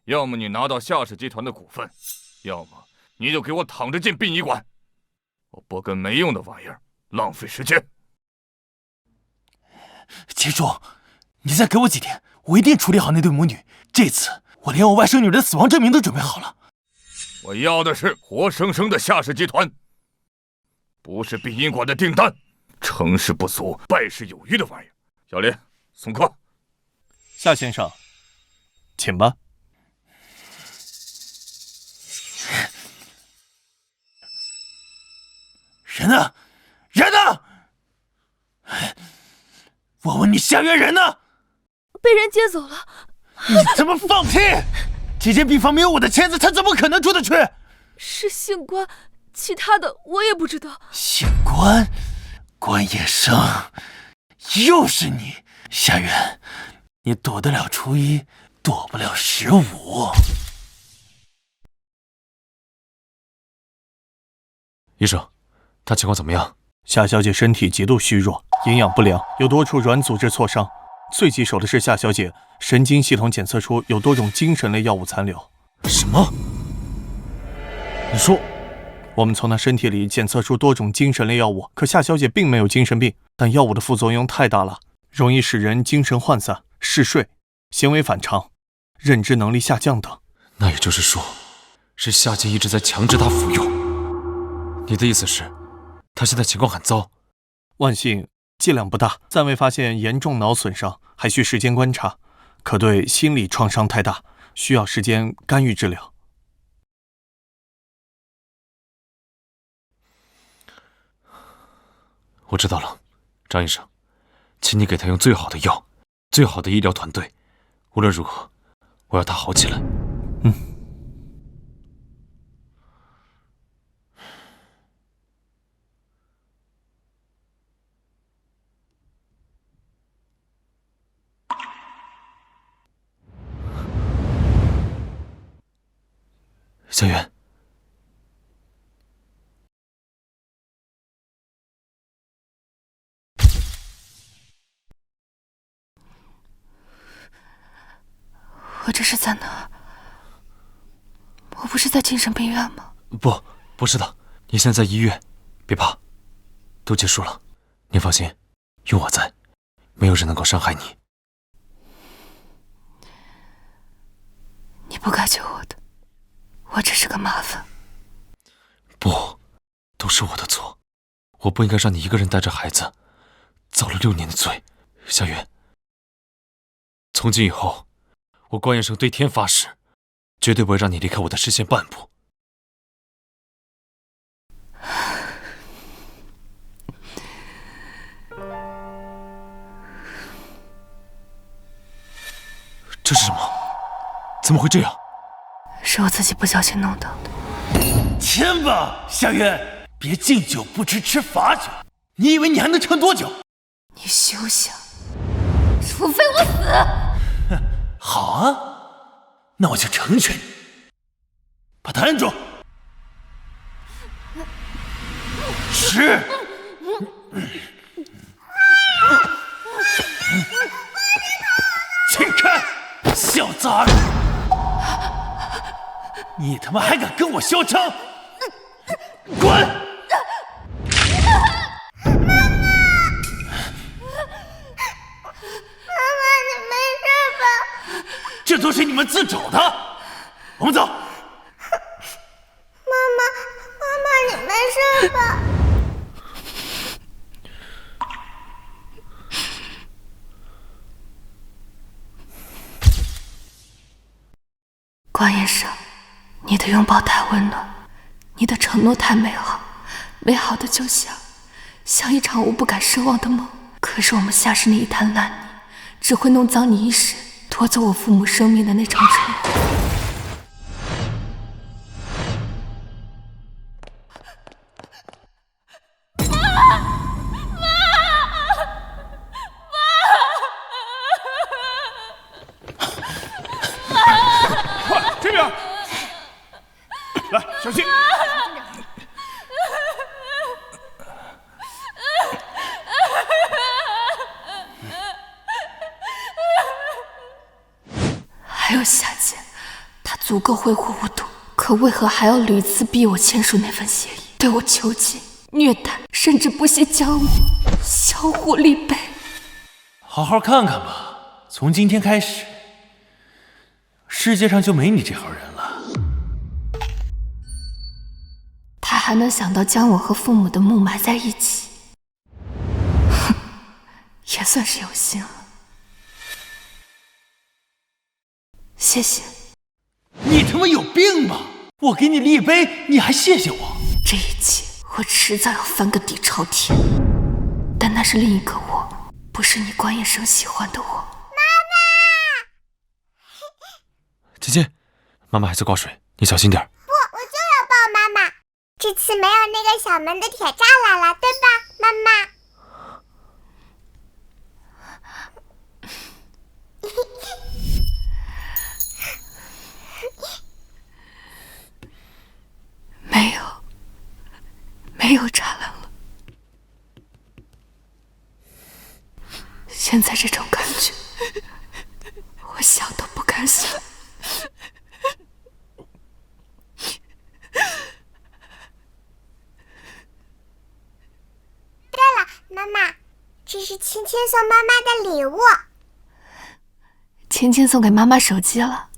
A: 要么你拿到夏氏集团的股份，要么你就给我躺着进殡仪馆。我不跟没用的玩意儿浪费时间。
G: 记住，你再给我几天，我一定处理好那对母女。这次我连我外甥女的死亡证明都准备好了。
A: 我要的是活生生的夏氏集团，不是殡仪馆的订单。成事不足败事有余的玩意儿。小林，送客。
K: 夏先生，请吧。
G: 人呢？人呢？我问你，夏渊人呢？
B: 被人接走了。
G: 你他妈放屁！这间病房没有我的签字，他怎么可能住得去？
B: 是姓关，其他的我也不知道。
G: 姓关，关野生，又是你，夏渊，你躲得了初1，躲不了15。
E: 医生，她情况怎么样？
K: 夏小姐身体极度虚弱，营养不良，有多处软组织挫伤。最棘手的是夏小姐神经系统检测出有多种精神类药物残留。
E: 什么？你说？
K: 我们从她身体里检测出多种精神类药物，可夏小姐并没有精神病，但药物的副作用太大了，容易使人精神涣散、嗜睡、行为反常、认知能力下降等。
E: 那也就是说，是夏建一直在强制她服用。你的意思是，她现在情况很糟？
K: 万幸剂量不大，暂未发现严重脑损伤，还需时间观察，可对心理创伤太大，需要时间干预治疗。
E: 我知道了，张医生，请你给他用最好的药，最好的医疗团队。无论如何，我要他好起来。小远，
H: 我这是在哪？我不是在精神病院吗？
E: 不是的，你现在在医院，别怕，都结束了。你放心，有我在，没有人能够伤害你。
H: 你不该救我的，我只是个麻烦。
E: 不，都是我的错，我不应该让你一个人带着孩子，遭了6年的罪。夏月，从今以后，我关彦生对天发誓，绝对不会让你离开我的视线半步。这是什么？怎么会这样？
H: 是我自己不小心弄到的。
G: 签吧，夏月，别敬酒不吃吃罚酒。你以为你还能撑多久？
H: 你休想，除非我死。
G: 好啊，那我就成全你。把他按住。吃。请开，小杂种！你他妈还敢跟我嚣张！滚！
D: 你没事吧？
G: 这都是你们自找的。我们走。
D: 妈妈，你没事吧？
H: 关医生，你的拥抱太温暖，你的承诺太美好，美好的就像一场我不敢奢望的梦。可是我们下世那一滩烂泥，只会弄脏你一时夺走我父母生命的那场车祸。
G: 这边，来，小心！
H: 还有夏姐，她足够挥霍无度，可为何还要屡次逼我签署那份协议，对我囚禁、虐待，甚至不惜将我销户立碑？
G: 好好看看吧，从今天开始，世界上就没你这号人了。
H: 他还能想到将我和父母的墓埋在一起，哼，也算是有心了。谢谢。
G: 你他妈有病吧！我给你立碑，你还谢谢我？
H: 这一切我迟早要翻个底朝天，但那是另一个我，不是你关医生喜欢的我。妈妈，
E: 姐姐，妈妈还在挂水，你小心点。
D: 不，我就要抱妈妈。这次没有那个小门的铁栅栏了，对吧，妈妈？
H: 没有栅栏了。现在这种感觉，我想都不敢想。
D: 对了，妈妈，这是芊芊送妈妈的礼物。
H: 芊芊送给妈妈手机了，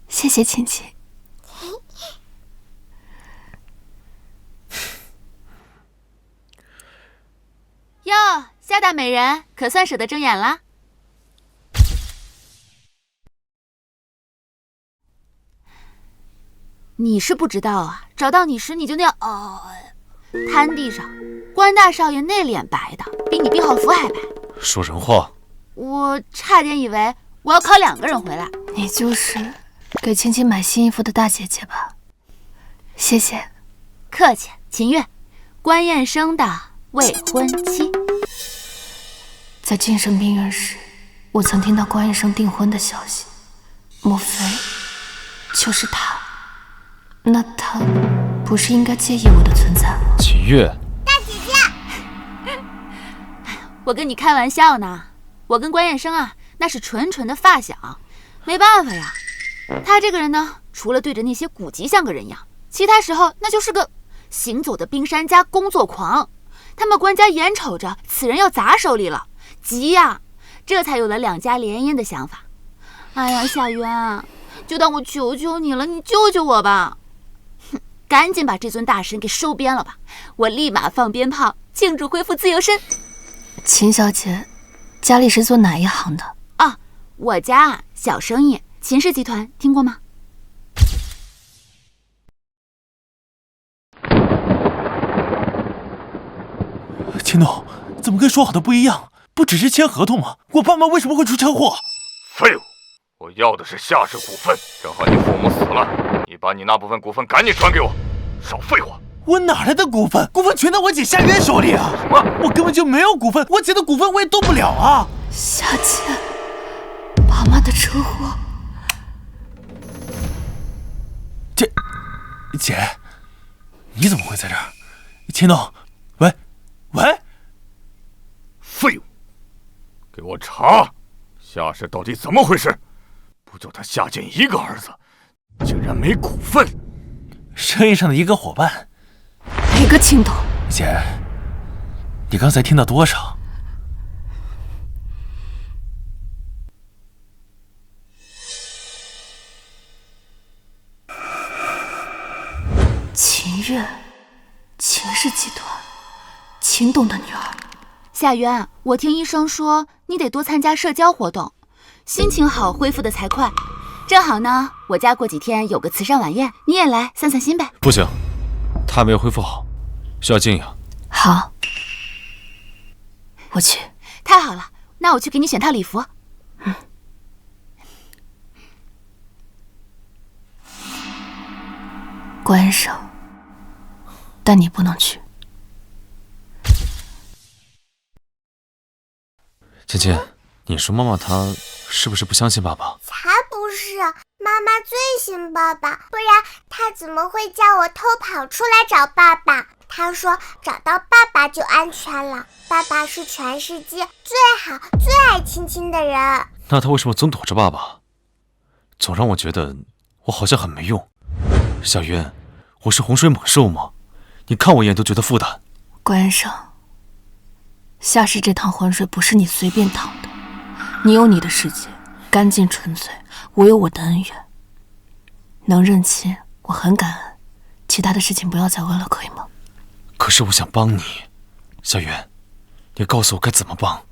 H: 谢谢芊芊。
C: 哟，夏大美人，可算舍得睁眼啦？你是不知道啊，找到你时你就那样瘫地上。关大少爷那脸白的，比你病号服还白。
E: 说人话！
C: 我差点以为我要考2个人回来。
H: 你就是给芊芊买新衣服的大姐姐吧？谢谢。
C: 客气。秦月，关彦生的未婚妻。
H: 在精神病院时，我曾听到关医生订婚的消息，莫非就是他？那他不是应该介意我的存在吗？
E: 秦月，
D: 大姐姐，
C: 我跟你开玩笑呢。我跟关彦生啊，那是纯纯的发小，没办法呀。他这个人呢，除了对着那些古籍像个人样，其他时候那就是个行走的冰山加工作狂。他们关家眼瞅着此人要砸手里了，急呀，这才有了2家联姻的想法。哎呀，夏渊，就当我求求你了，你救救我吧！哼，赶紧把这尊大神给收编了吧，我立马放鞭炮庆祝恢复自由身。
H: 秦小姐，家里是做哪一行的？
C: 啊，我家小生意，秦氏集团听过吗？
G: 秦董，怎么跟说好的不一样？不只是签合同吗？我爸妈为什么会出车祸？
A: 废物！我要的是夏氏股份，正好你父母死了，你把你那部分股份赶紧转给我，少废话！
G: 我哪来的股份？股份全在我姐夏渊手里啊！
A: 什么？
G: 我根本就没有股份，我姐的股份我也动不了啊！
H: 夏姐，爸妈的车祸，
G: 姐，你怎么会在这儿？秦董，喂，
A: 废物！给我查，夏氏到底怎么回事？不就他夏建一个儿子，竟然没股份？
G: 生意上的一个伙伴，
H: 哪个青铜？
G: 姐，你刚才听到多少？
H: 秦月，秦氏集团，秦董的女儿。
C: 夏渊，我听医生说你得多参加社交活动，心情好恢复的才快。正好呢，我家过几天有个慈善晚宴，你也来散散心呗。
E: 不行，他没有恢复好，需要静养。
H: 好，我去。
C: 太好了，那我去给你选套礼服。
H: 关上，但你不能去。
E: 芊芊，你说妈妈她是不是不相信爸爸？
D: 才不是，妈妈最信爸爸，不然她怎么会叫我偷跑出来找爸爸？她说找到爸爸就安全了，爸爸是全世界最好最爱亲亲的人。
E: 那她为什么总躲着爸爸？总让我觉得我好像很没用。小渊，我是洪水猛兽吗？你看我一眼都觉得负担。
H: 关上，夏氏这趟浑水不是你随便趟的，你有你的世界，干净纯粹，我有我的恩怨。能认亲，我很感恩，其他的事情不要再问了，可以吗？
E: 可是我想帮你，小渊，你告诉我该怎么帮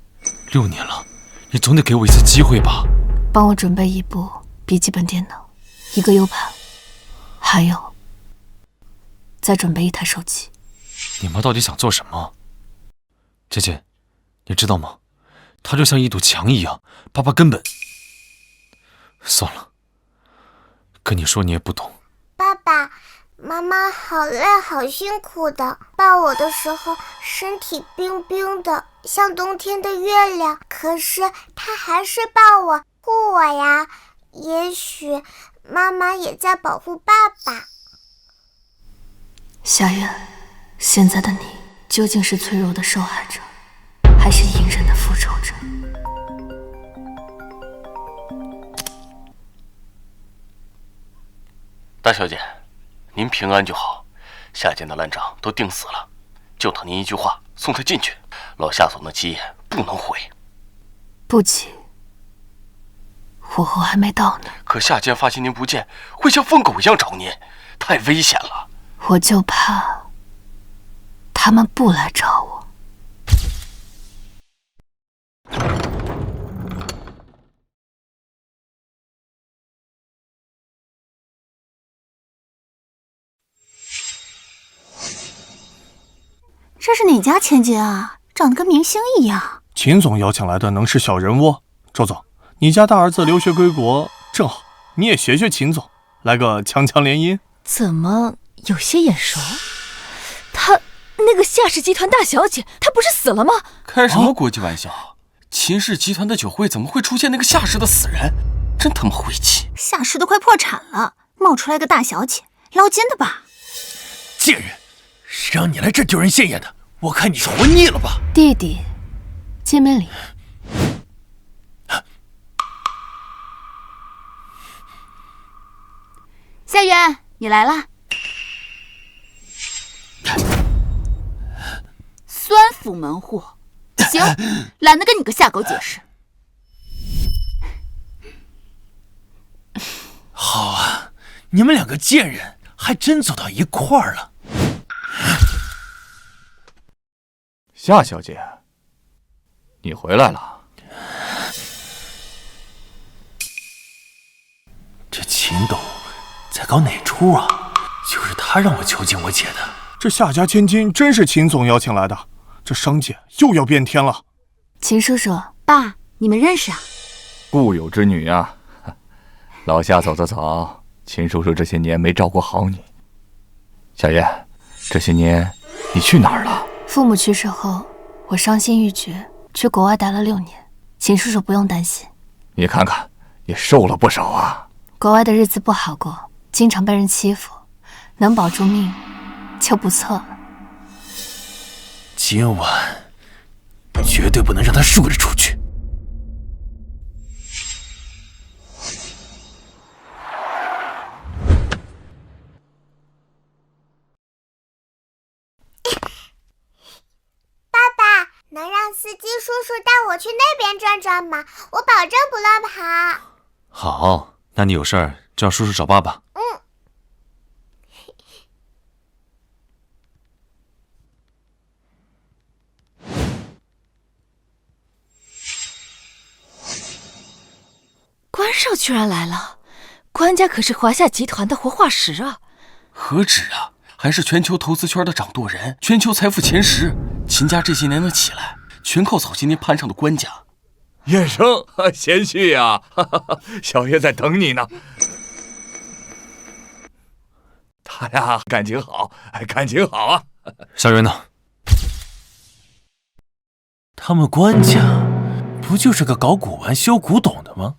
E: ？6年了，你总得给我一次机会吧？
H: 帮我准备一部笔记本电脑，一个 U 盘，还有再准备一台手机。
E: 你妈到底想做什么？芊芊，你知道吗？她就像一堵墙一样，爸爸根本……算了，跟你说你也不懂。
D: 爸爸妈妈好累好辛苦的，抱我的时候身体冰冰的，像冬天的月亮，可是他还是抱我护我呀。也许妈妈也在保护爸爸。
H: 夏渊，现在的你究竟是脆弱的受害者，还是隐忍的复仇者？
I: 大小姐，您平安就好。夏家的烂账都定死了，就等您一句话，送他进去。老夏总的基业不能毁。
H: 不急，火候还没到呢。
I: 可夏家发现您不见，会像疯狗一样找您，太危险了。
H: 我就怕他们不来找我。
J: 这是哪家千金啊？长得跟明星一样。
K: 秦总邀请来的能是小人物？周总，你家大儿子留学归国，正好你也学学秦总，来个强强联姻。
B: 怎么有些眼熟？她那个夏氏集团大小姐，她不是死了吗？
I: 开什么国际玩笑？秦氏集团的酒会怎么会出现那个夏氏的死人？真他妈晦气！
J: 夏氏都快破产了，冒出来个大小姐，捞金的吧？
G: 贱人，谁让你来这丢人现眼的？我看你是活腻了吧？
H: 弟弟，见面礼。
C: 夏渊，你来啦。酸府门户，行，懒得跟你个夏狗解释。
G: 好啊，你们两个贱人还真走到一块儿了。
A: 夏小姐，你回来了。
G: 这秦董在搞哪出啊？就是他让我囚禁我姐的。
K: 这夏家千金真是秦总邀请来的，这商界又要变天了。
H: 秦叔叔，
C: 爸，你们认识啊？
A: 故有之女啊。老夏走得早，秦叔叔这些年没照顾好你。小燕，这些年你去哪儿了？
H: 父母去世后，我伤心欲绝，去国外待了6年。秦叔叔不用担心。
A: 你看看，也瘦了不少啊。
H: 国外的日子不好过，经常被人欺负，能保住命就不错了。
G: 今晚绝对不能让他输了出去。
D: 叔叔带我去那边转转嘛，我保证不乱跑。
E: 好，那你有事儿就让叔叔找爸爸。
B: 关少居然来了，关家可是华夏集团的活化石啊！
F: 何止啊，还是全球投资圈的掌舵人，全球财富前10。秦家这些年的起来，全靠早些年攀上的关家。
A: 燕生，贤婿呀，小爷在等你呢。他呀，感情好，感情好啊。
E: 夏渊呢？
G: 他们关家不就是个搞古玩、修古董的吗？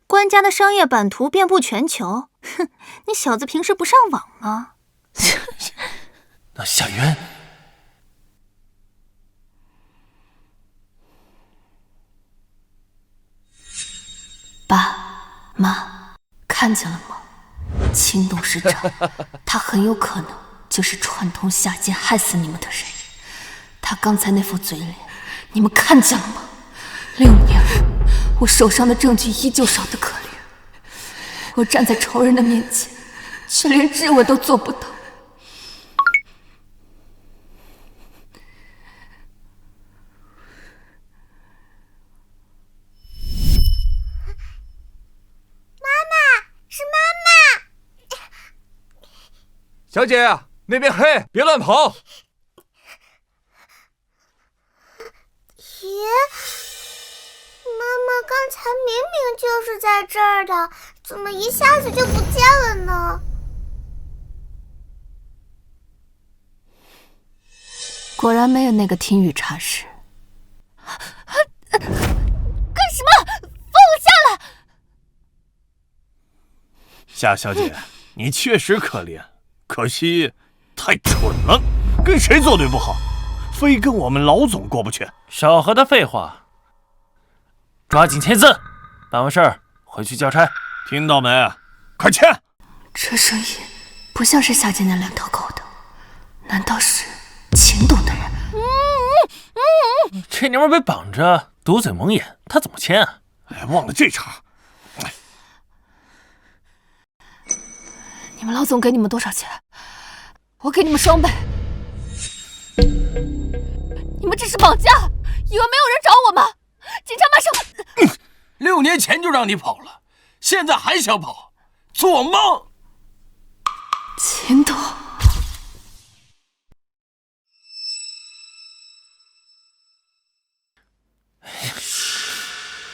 J: 关家的商业版图遍布全球，哼，你小子平时不上网吗？
G: 那夏渊，
H: 爸妈看见了吗？秦董事长，他很有可能就是串通夏剑害死你们的人。他刚才那副嘴脸，你们看见了吗？6年了，我手上的证据依旧少得可怜。我站在仇人的面前，却连质问都做不到。
A: 小姐，那边黑，别乱跑。
D: 咦，妈妈刚才明明就是在这儿的，怎么一下子就不见了呢？
H: 果然没有那个听雨茶室。
D: 干什么？放我下来！
K: 夏小姐，你确实可怜，可惜太蠢了，跟谁作对不好，非跟我们老总过不去。
G: 少和他废话，抓紧签字，办完事儿回去交差。
K: 听到没？快签！
H: 这声音不像是夏剑那2条狗的，难道是秦董的人？
G: 这娘们被绑着，堵嘴蒙眼，他怎么签啊？
K: 哎，忘了这茬。
H: 你们老总给你们多少钱？我给你们双倍。你们这是绑架，以为没有人找我吗？警察马上
F: ！6年前就让你跑了，现在还想跑？做梦！
H: 秦董，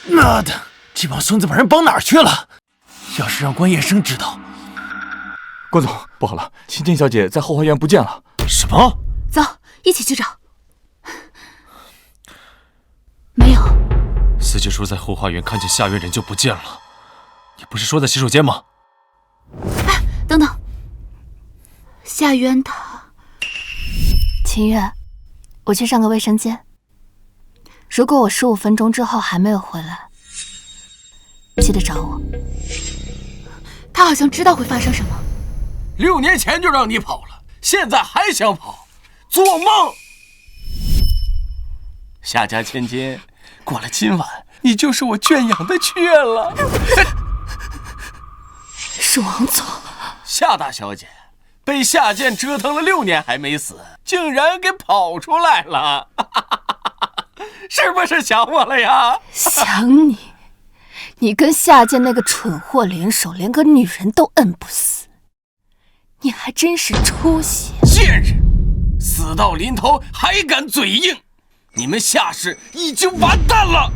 G: 妈的，这帮孙子把人绑哪儿去了？要是让关叶生知道……
A: 关总，不好了，秦剑小姐在后花园不见了。
G: 什么？
B: 走，一起去找。没有。
E: 司机说在后花园看见夏渊人就不见了。你不是说在洗手间吗？
C: 哎，等等，夏渊他……
H: 秦月，我去上个卫生间。如果我15分钟之后还没有回来，记得找我。
C: 他好像知道会发生什么。
F: 6年前就让你跑了，现在还想跑？做梦！夏家千金，过了今晚，你就是我圈养的雀了。
H: 是王总。
F: 夏大小姐被夏剑折腾了6年还没死，竟然给跑出来了，是不是想我了呀？
H: 想你，你跟夏剑那个蠢货联手，连个女人都摁不死，你还真是出息！
F: 贱人，死到临头还敢嘴硬，你们夏氏已经完蛋了！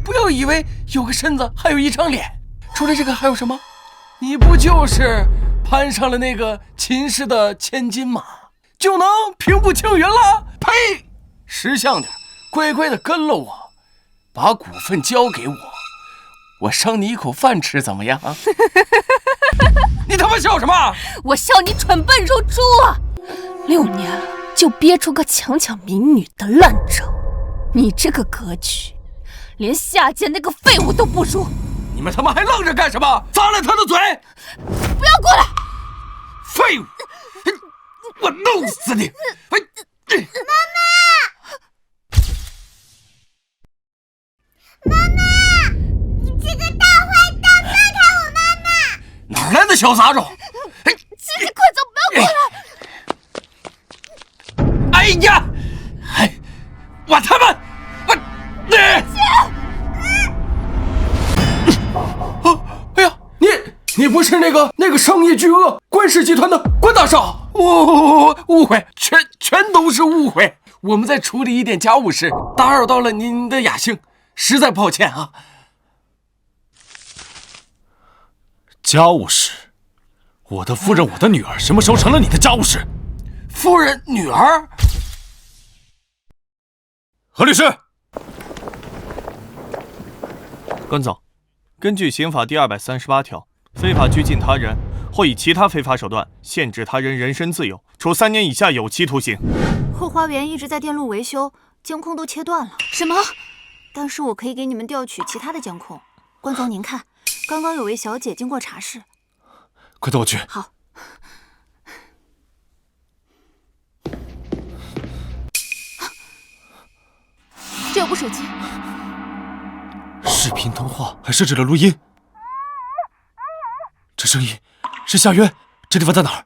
F: 不要以为有个身子还有一张脸，除了这个还有什么？你不就是攀上了那个秦氏的千金吗？就能平步青云了？呸！识相点，乖乖的跟了我，把股份交给我，我赏你一口饭吃，怎么样？你他妈笑什么？
H: 我笑你蠢笨如猪啊！6年了，就憋出个强抢民女的烂招，你这个格局，连夏剑那个废物都不如。
F: 你们他妈还愣着干什么？砸了他的嘴！
H: 不要过来！
F: 废物！我弄死你！
D: 妈妈！妈妈，你这个大坏蛋，放开我妈妈！
F: 哪来的小杂种？
C: 琪琪，快走，不要过来！
F: 哎呀，我他妈，哎呀，你不是那个商业巨鳄关氏集团的关大少？误会，全都是误会。我们在处理一点家务事，打扰到了您的雅兴，实在抱歉啊。
E: 家务事？我的夫人，我的女儿，什么时候成了你的家务事？
F: 夫人、女儿？
E: 何律师，
K: 关总，根据刑法第238条，非法拘禁他人或以其他非法手段限制他人人身自由，处3年以下有期徒刑。
J: 后花园一直在电路维修，监控都切断了。
C: 什么？
J: 但是我可以给你们调取其他的监控。关总，您看，刚刚有位小姐经过茶室。
E: 快带我去。
J: 好。
C: 这有部手机，
E: 视频通话还设置了录音。这声音是夏渊，这地方在哪儿？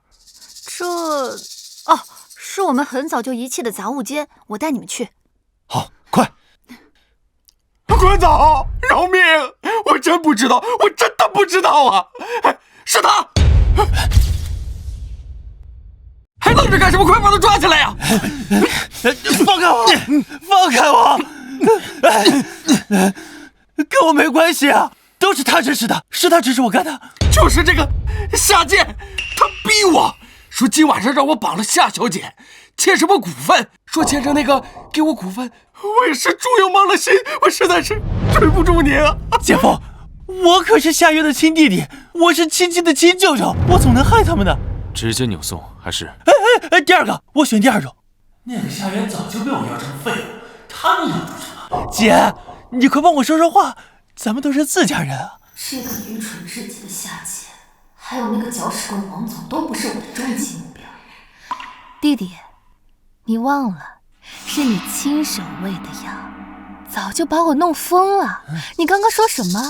J: 是我们很早就遗弃的杂物间，我带你们去。
E: 好，快！
F: 关总，饶命！我真不知道，我真的不知道啊！是他！还愣着干什么？快把他抓起来呀！
G: 放开我！放开我！跟我没关系啊，都是他指使的，是他指使我干的。
F: 就是这个夏剑，他逼我说今晚上让我绑了夏小姐，签什么股份，说签成那个给我股份，我也是猪油蒙了心，我实在是对不住您啊！
G: 姐夫，我可是夏月的亲弟弟，我是亲亲的亲舅舅，我怎么能害他们呢？
E: 直接扭送还是？
G: 第二个，我选第二种。那个夏月早就被我要成废物，他们养出什么？姐，你快帮我说说话，咱们都是自家人啊。
H: 这个愚蠢至极的夏姐，还有那个搅屎棍王总，都不是我的终极目标。
B: 弟弟，你忘了，是你亲手喂的药，早就把我弄疯了。你刚刚说什么？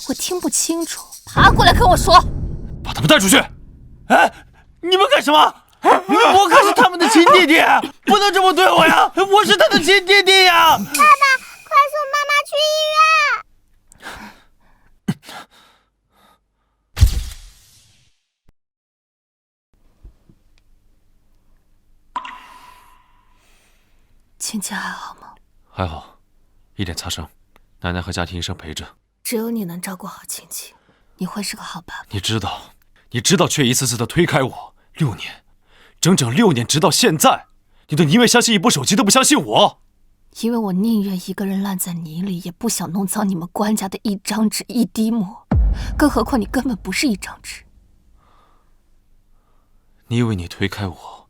B: 我听不清楚。爬过来跟我说。
E: 把他们带出去！
G: 哎，你们干什么？我可是他们的亲弟弟，不能这么对我呀！我是他的亲弟弟呀！
D: 爸爸，快送妈妈去医院！
H: 亲戚还好吗？
E: 还好，一点擦伤，奶奶和家庭医生陪着。
H: 只有你能照顾好亲戚，你会是个好爸爸。
E: 你知道，却一次次的推开我，6年，整整6年，直到现在，你都宁愿相信一部手机，都不相信我。
H: 因为我宁愿一个人烂在泥里，也不想弄脏你们关家的一张纸一滴墨。更何况你根本不是一张纸。
E: 你以为你推开我，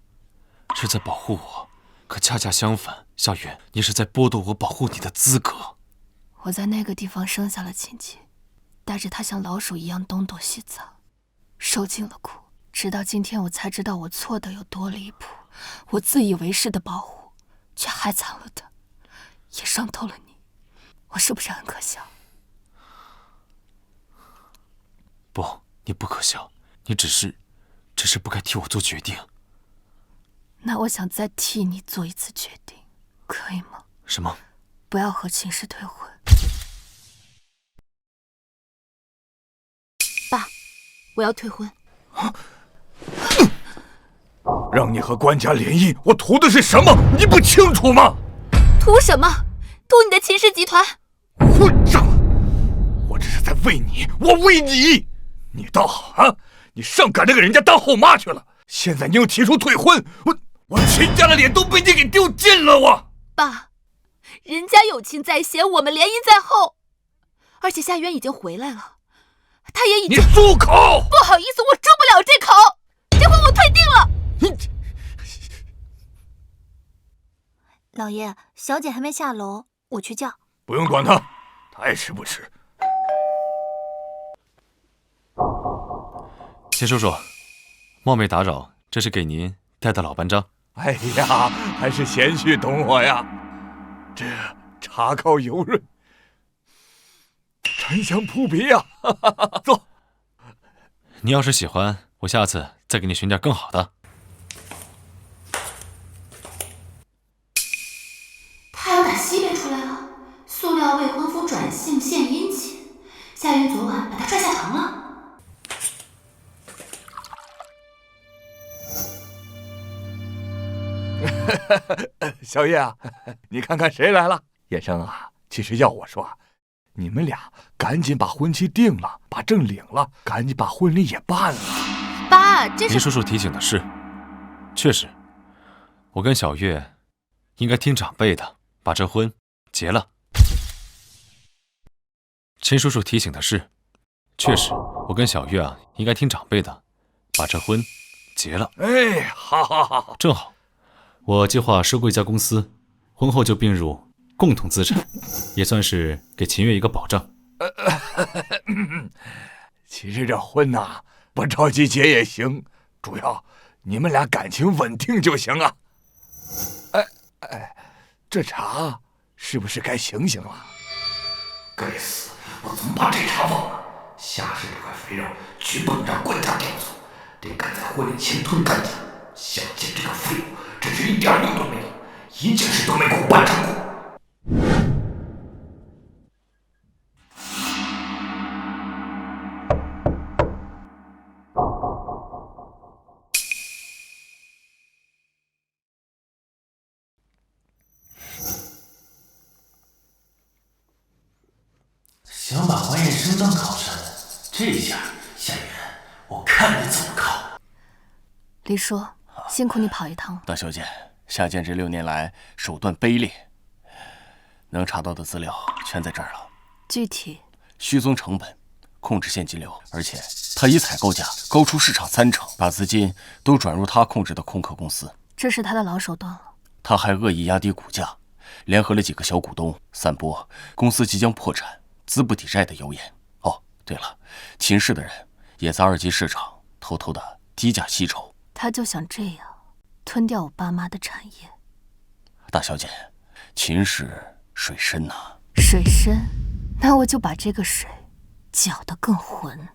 E: 是在保护我，可恰恰相反，夏月，你是在剥夺我保护你的资格。
H: 我在那个地方生下了亲戚，带着他像老鼠一样东躲西藏，受尽了苦。直到今天，我才知道我错的有多离谱。我自以为是的保护，却害惨了他，也伤透了你。我是不是很可笑？
E: 不，你不可笑，你只是不该替我做决定。
H: 那我想再替你做一次决定，可以吗？
E: 什么？
H: 不要和秦氏退婚。
C: 爸，我要退婚。
A: 让你和关家联姻，我图的是什么？你不清楚吗？
C: 图什么？图你的秦氏集团！
A: 混账！我这是在为你，我为你。你倒好啊，你上赶着给人家当后妈去了，现在你又提出退婚，我秦家的脸都被你给丢尽了！我
C: 爸，人家有情在先，我们联姻在后。而且夏渊已经回来了，他也已经……
A: 你住口！
C: 不好意思，我住不了这口，这婚我退定了。
J: 老爷，小姐还没下楼，我去叫。
A: 不用管他，他爱吃不吃。
E: 秦叔叔，冒昧打扰，这是给您带的老班章。
A: 哎呀，还是贤婿懂我呀，这茶膏油润。沉香扑鼻呀！坐。
E: 你要是喜欢，我下次再给你选点更好的。
C: 他要打西边出来了，塑料未婚夫转性献殷勤，夏云昨晚把他拽下堂了。
A: 小月啊，你看看谁来了？燕生啊，其实要我说，你们俩赶紧把婚期定了，把证领了，赶紧把婚礼也办了。
C: 爸，这是
E: 林叔叔提醒的是，确实，我跟小月应该听长辈的，把这婚结了。秦叔叔提醒的是，确实，我跟小月啊应该听长辈的，把这婚结了。
A: 哎，好，
E: 正好，我计划收购一家公司，婚后就并入共同资产，也算是给秦月一个保障。
A: 其实这婚呐，不着急结也行，主要你们俩感情稳定就行啊。这茶是不是该醒醒了？该死，我怎么把这茶忘了？下世这块肥肉绝不能让官家叼走，得赶在婚礼前吞干净。小贱这个废物，真是一点用都没有，一件事都没给我办成过。
G: 想把关彦生当靠山，这下夏元，我看你怎么靠！
H: 黎叔，辛苦你跑一趟了。
I: 大小姐，夏剑这6年来手段卑劣，能查到的资料全在这儿了。
H: 具体？
I: 虚增成本，控制现金流，而且他以采购价高出市场30%，把资金都转入他控制的空壳公司。
H: 这是他的老手段了。
I: 他还恶意压低股价，联合了几个小股东，散播公司即将破产、资不抵债的谣言。哦，对了，秦氏的人也在2级市场偷偷的低价吸筹。
H: 他就想这样吞掉我爸妈的产业。
I: 大小姐，秦氏水深呐。
H: 水深？那我就把这个水搅得更浑。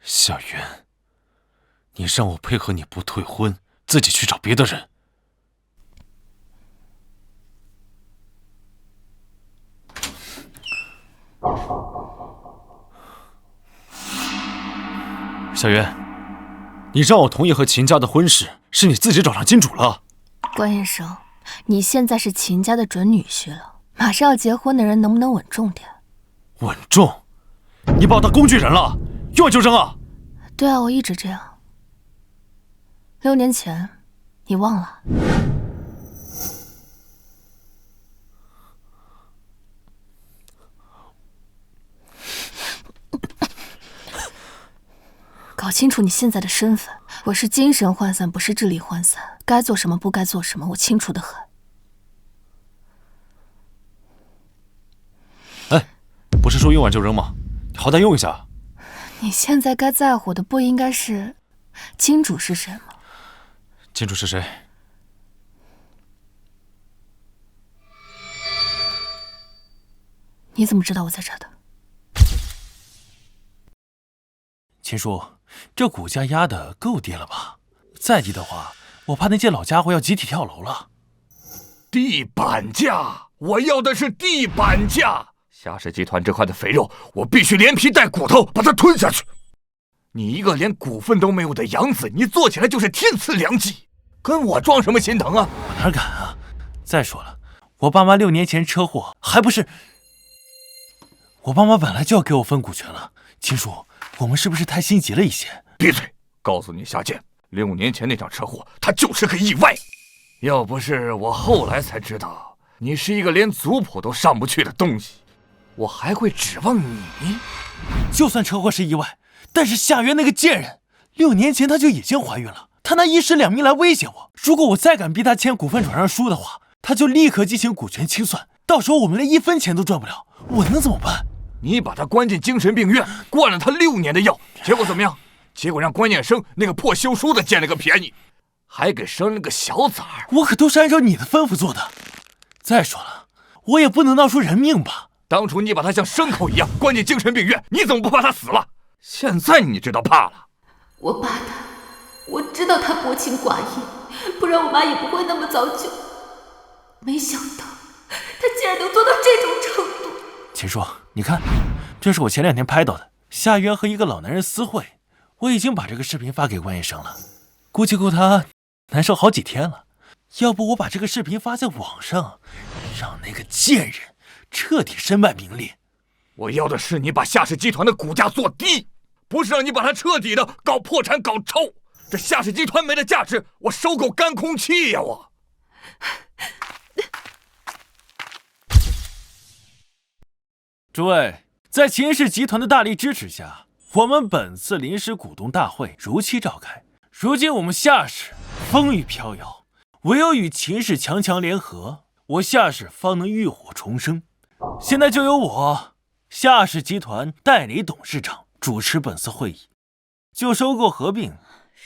E: 夏元，你让我配合你不退婚，自己去找别的人。夏元，你让我同意和秦家的婚事，是你自己找上金主了。
H: 关彦生，你现在是秦家的准女婿了，马上要结婚的人能不能稳重点？
E: 稳重？你把我当工具人了，用就扔啊！
H: 对啊，我一直这样。6年前，你忘了？搞清楚你现在的身份，我是精神涣散，不是智力涣散。该做什么，不该做什么，我清楚得很。
E: 哎，不是说用完就扔吗？你好歹用一下。
H: 你现在该在乎的不应该是金主是谁吗？
E: 金主是谁？
H: 你怎么知道我在这的？
G: 秦叔，这股价压得够低了吧？再低的话，我怕那些老家伙要集体跳楼了。
A: 地板价，我要的是地板价。夏氏集团这块的肥肉，我必须连皮带骨头把它吞下去。你一个连股份都没有的养子，你做起来就是天赐良机，跟我装什么心疼啊？
G: 我哪敢啊！再说了，我爸妈6年前车祸，还不是……我爸妈本来就要给我分股权了。秦叔，我们是不是太心急了一些？
A: 闭嘴！告诉你夏剑，6年前那场车祸，它就是个意外。要不是我后来才知道你是一个连族谱都上不去的东西，我还会指望你？
G: 就算车祸是意外，但是夏元那个贱人，6年前她就已经怀孕了。她拿1尸2命来威胁我，如果我再敢逼她签股份转让书的话，她就立刻进行股权清算，到时候我们连1分钱都赚不了，我能怎么办？
A: 你把他关进精神病院，灌了他6年的药，结果怎么样？结果让关彦生那个破修书的捡了个便宜，还给生了个小崽儿。
G: 我可都是按照你的吩咐做的。再说了，我也不能闹出人命吧？
A: 当初你把他像牲口一样关进精神病院，你怎么不怕他死了？现在你知道怕了。
B: 我怕他，我知道他薄情寡义，不然我妈也不会那么早就。没想到他竟然能做到这种程度。
G: 秦叔，你看，这是我前2天拍到的夏渊和一个老男人私会，我已经把这个视频发给关医生了，估计够他难受好几天了。要不我把这个视频发在网上，让那个贱人彻底身败名裂。
A: 我要的是你把夏氏集团的股价做低，不是让你把它彻底的搞破产搞臭。这夏氏集团没了价值，我收购干空气呀！我。
G: 诸位，在秦氏集团的大力支持下，我们本次临时股东大会如期召开。如今我们夏氏风雨飘摇，唯有与秦氏强强联合，我夏氏方能浴火重生。现在就由我夏氏集团代理董事长主持本次会议，就收购合并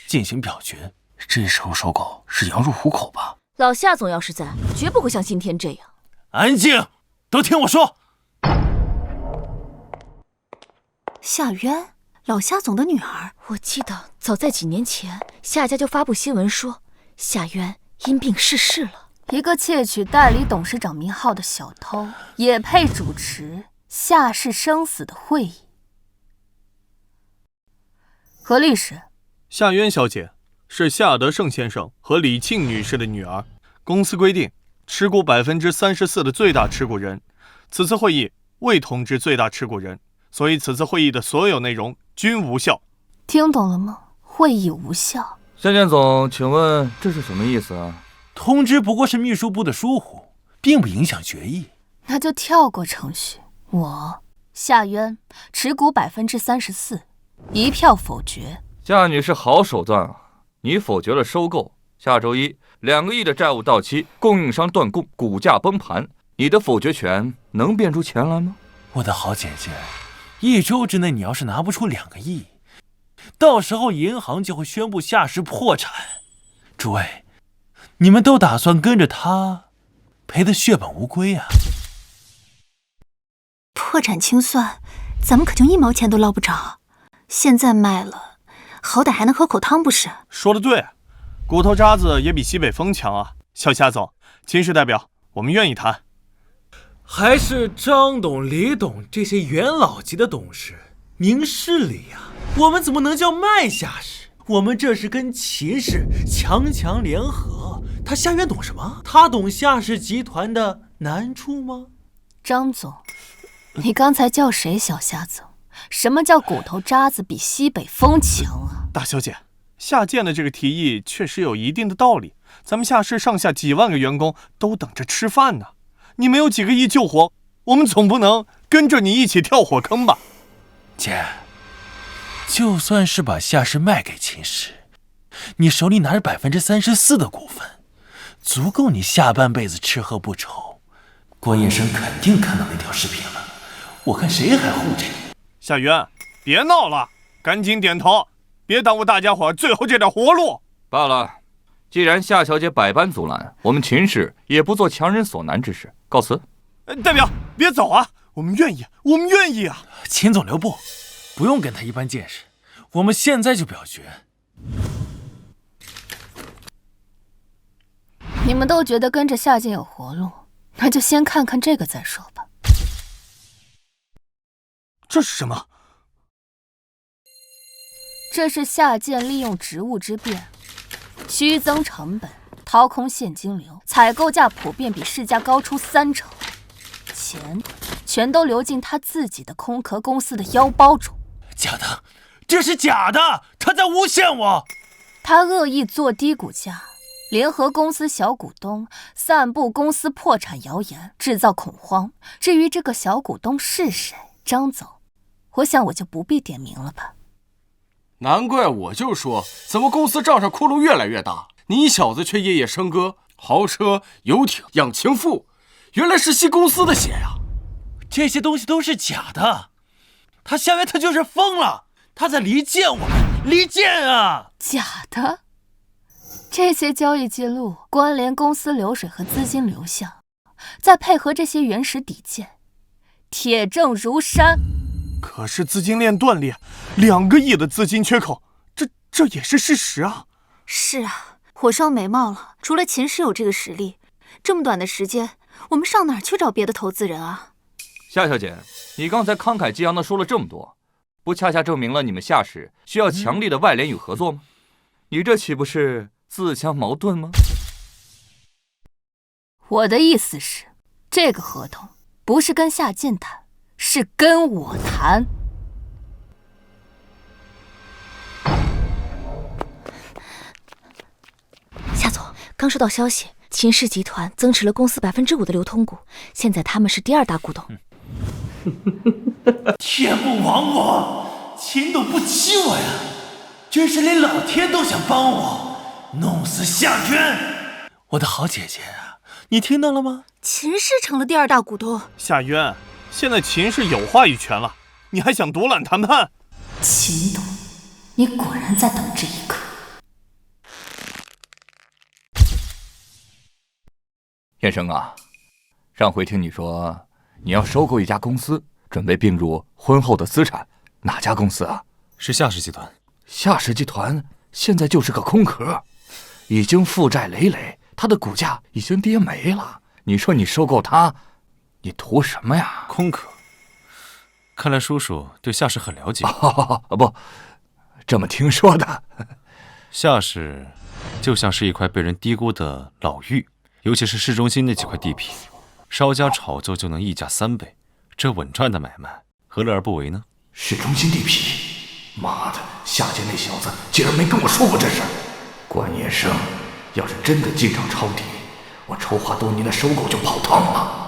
G: 进行表决。
I: 这时候收购是羊入虎口吧？
B: 老夏总要是在，绝不会像今天这样。
G: 安静，都听我说。
J: 夏渊，老夏总的女儿。
B: 我记得早在几年前，夏家就发布新闻说夏渊因病逝世了。
H: 一个窃取代理董事长名号的小偷，也配主持夏氏生死的会议？何律师，
K: 夏渊小姐是夏德胜先生和李庆女士的女儿，公司规定持股34%的最大持股人，此次会议未通知最大持股人，所以此次会议的所有内容均无效。
H: 听懂了吗？会议无效。
A: 夏建总，请问这是什么意思啊？
G: 通知不过是秘书部的疏忽，并不影响决议。
H: 那就跳过程序。我夏渊持股34%，一票否决。
A: 夏女士好手段啊！你否决了收购，下周一2个亿的债务到期，供应商断供，股价崩盘，你的否决权能变出钱来吗？
G: 我的好姐姐，1周之内你要是拿不出2个亿，到时候银行就会宣布夏氏破产。诸位，你们都打算跟着他赔得血本无归啊？
J: 破产清算，咱们可就1毛钱都捞不着。现在卖了，好歹还能喝口汤不是？
K: 说得对，骨头渣子也比西北风强啊！小夏总，秦氏代表，我们愿意谈。
G: 还是张董、李董这些元老级的董事明事理呀！我们怎么能叫卖夏氏？我们这是跟秦氏强强联合。他夏渊懂什么？他懂夏氏集团的难处吗？
H: 张总，你刚才叫谁小夏总？什么叫骨头渣子比西北风强啊？
K: 大小姐，夏建的这个提议确实有一定的道理，咱们夏氏上下几万个员工都等着吃饭呢。你没有几个亿救火，我们总不能跟着你一起跳火坑吧？
G: 姐，就算是把夏氏卖给秦氏，你手里拿着34%的股份，足够你下半辈子吃喝不愁。关彦生肯定看到那条视频了，我看谁还护着你。
K: 夏渊，别闹了，赶紧点头，别耽误大家伙最后这点活路。
A: 罢了，既然夏小姐百般阻拦，我们秦氏也不做强人所难之事，告辞。
K: 代表，别走啊，我们愿意，我们愿意啊！
G: 秦总留步，不用跟他一般见识，我们现在就表决。
H: 你们都觉得跟着夏建有活路，那就先看看这个再说吧。
K: 这是什么？
H: 这是夏建利用职务之便，虚增成本，掏空现金流，采购价普遍比市价高出30%，钱全都流进他自己的空壳公司的腰包中。
G: 假的，这是假的，他在诬陷我。
H: 他恶意做低股价，联合公司小股东散布公司破产谣言，制造恐慌。至于这个小股东是谁，张总，我想我就不必点名了吧。
F: 难怪我就说，怎么公司账上窟窿越来越大，你小子却夜夜笙歌，豪车、游艇、养情妇，原来是吸公司的血呀！
G: 这些东西都是假的，夏渊他就是疯了，他在离间我们，离间啊！
H: 假的？这些交易记录关联公司流水和资金流向，再配合这些原始底件，铁证如山。
K: 可是资金链断裂，2个亿的资金缺口，这也是事实啊！
J: 是啊，火烧眉毛了。除了秦氏有这个实力，这么短的时间，我们上哪儿去找别的投资人啊？
A: 夏小姐，你刚才慷慨激昂地说了这么多，不恰恰证明了你们夏氏需要强力的外联与合作吗？你这岂不是自相矛盾吗？
H: 我的意思是，这个合同不是跟夏晋谈，是跟我谈。
B: 夏总，刚收到消息，秦氏集团增持了公司5%的流通股，现在他们是第2大股东。
G: 天不亡我，秦董不欺我呀！真是连老天都想帮我，弄死夏渊！我的好姐姐啊，你听到了吗？
J: 秦氏成了第2大股东。
K: 夏渊，现在秦氏有话语权了，你还想独揽谈判？
H: 秦董，你果然在等这一刻。
A: 燕生啊，上回听你说你要收购一家公司，准备并入婚后的资产，哪家公司啊？
E: 是夏氏集团。
A: 夏氏集团现在就是个空壳，已经负债累累，它的股价已经跌没了。你说你收购它，你图什么呀？
E: 空壳。看来叔叔对夏氏很了解。
A: 不，这么听说的。
E: 夏氏就像是一块被人低估的老玉，尤其是市中心那几块地皮，稍加炒作就能溢价3倍，这稳赚的买卖，何乐而不为呢？
A: 市中心地皮，妈的，夏家那小子竟然没跟我说过这事儿。关彦生要是真的进场抄底，我筹划多年的收购就泡汤了。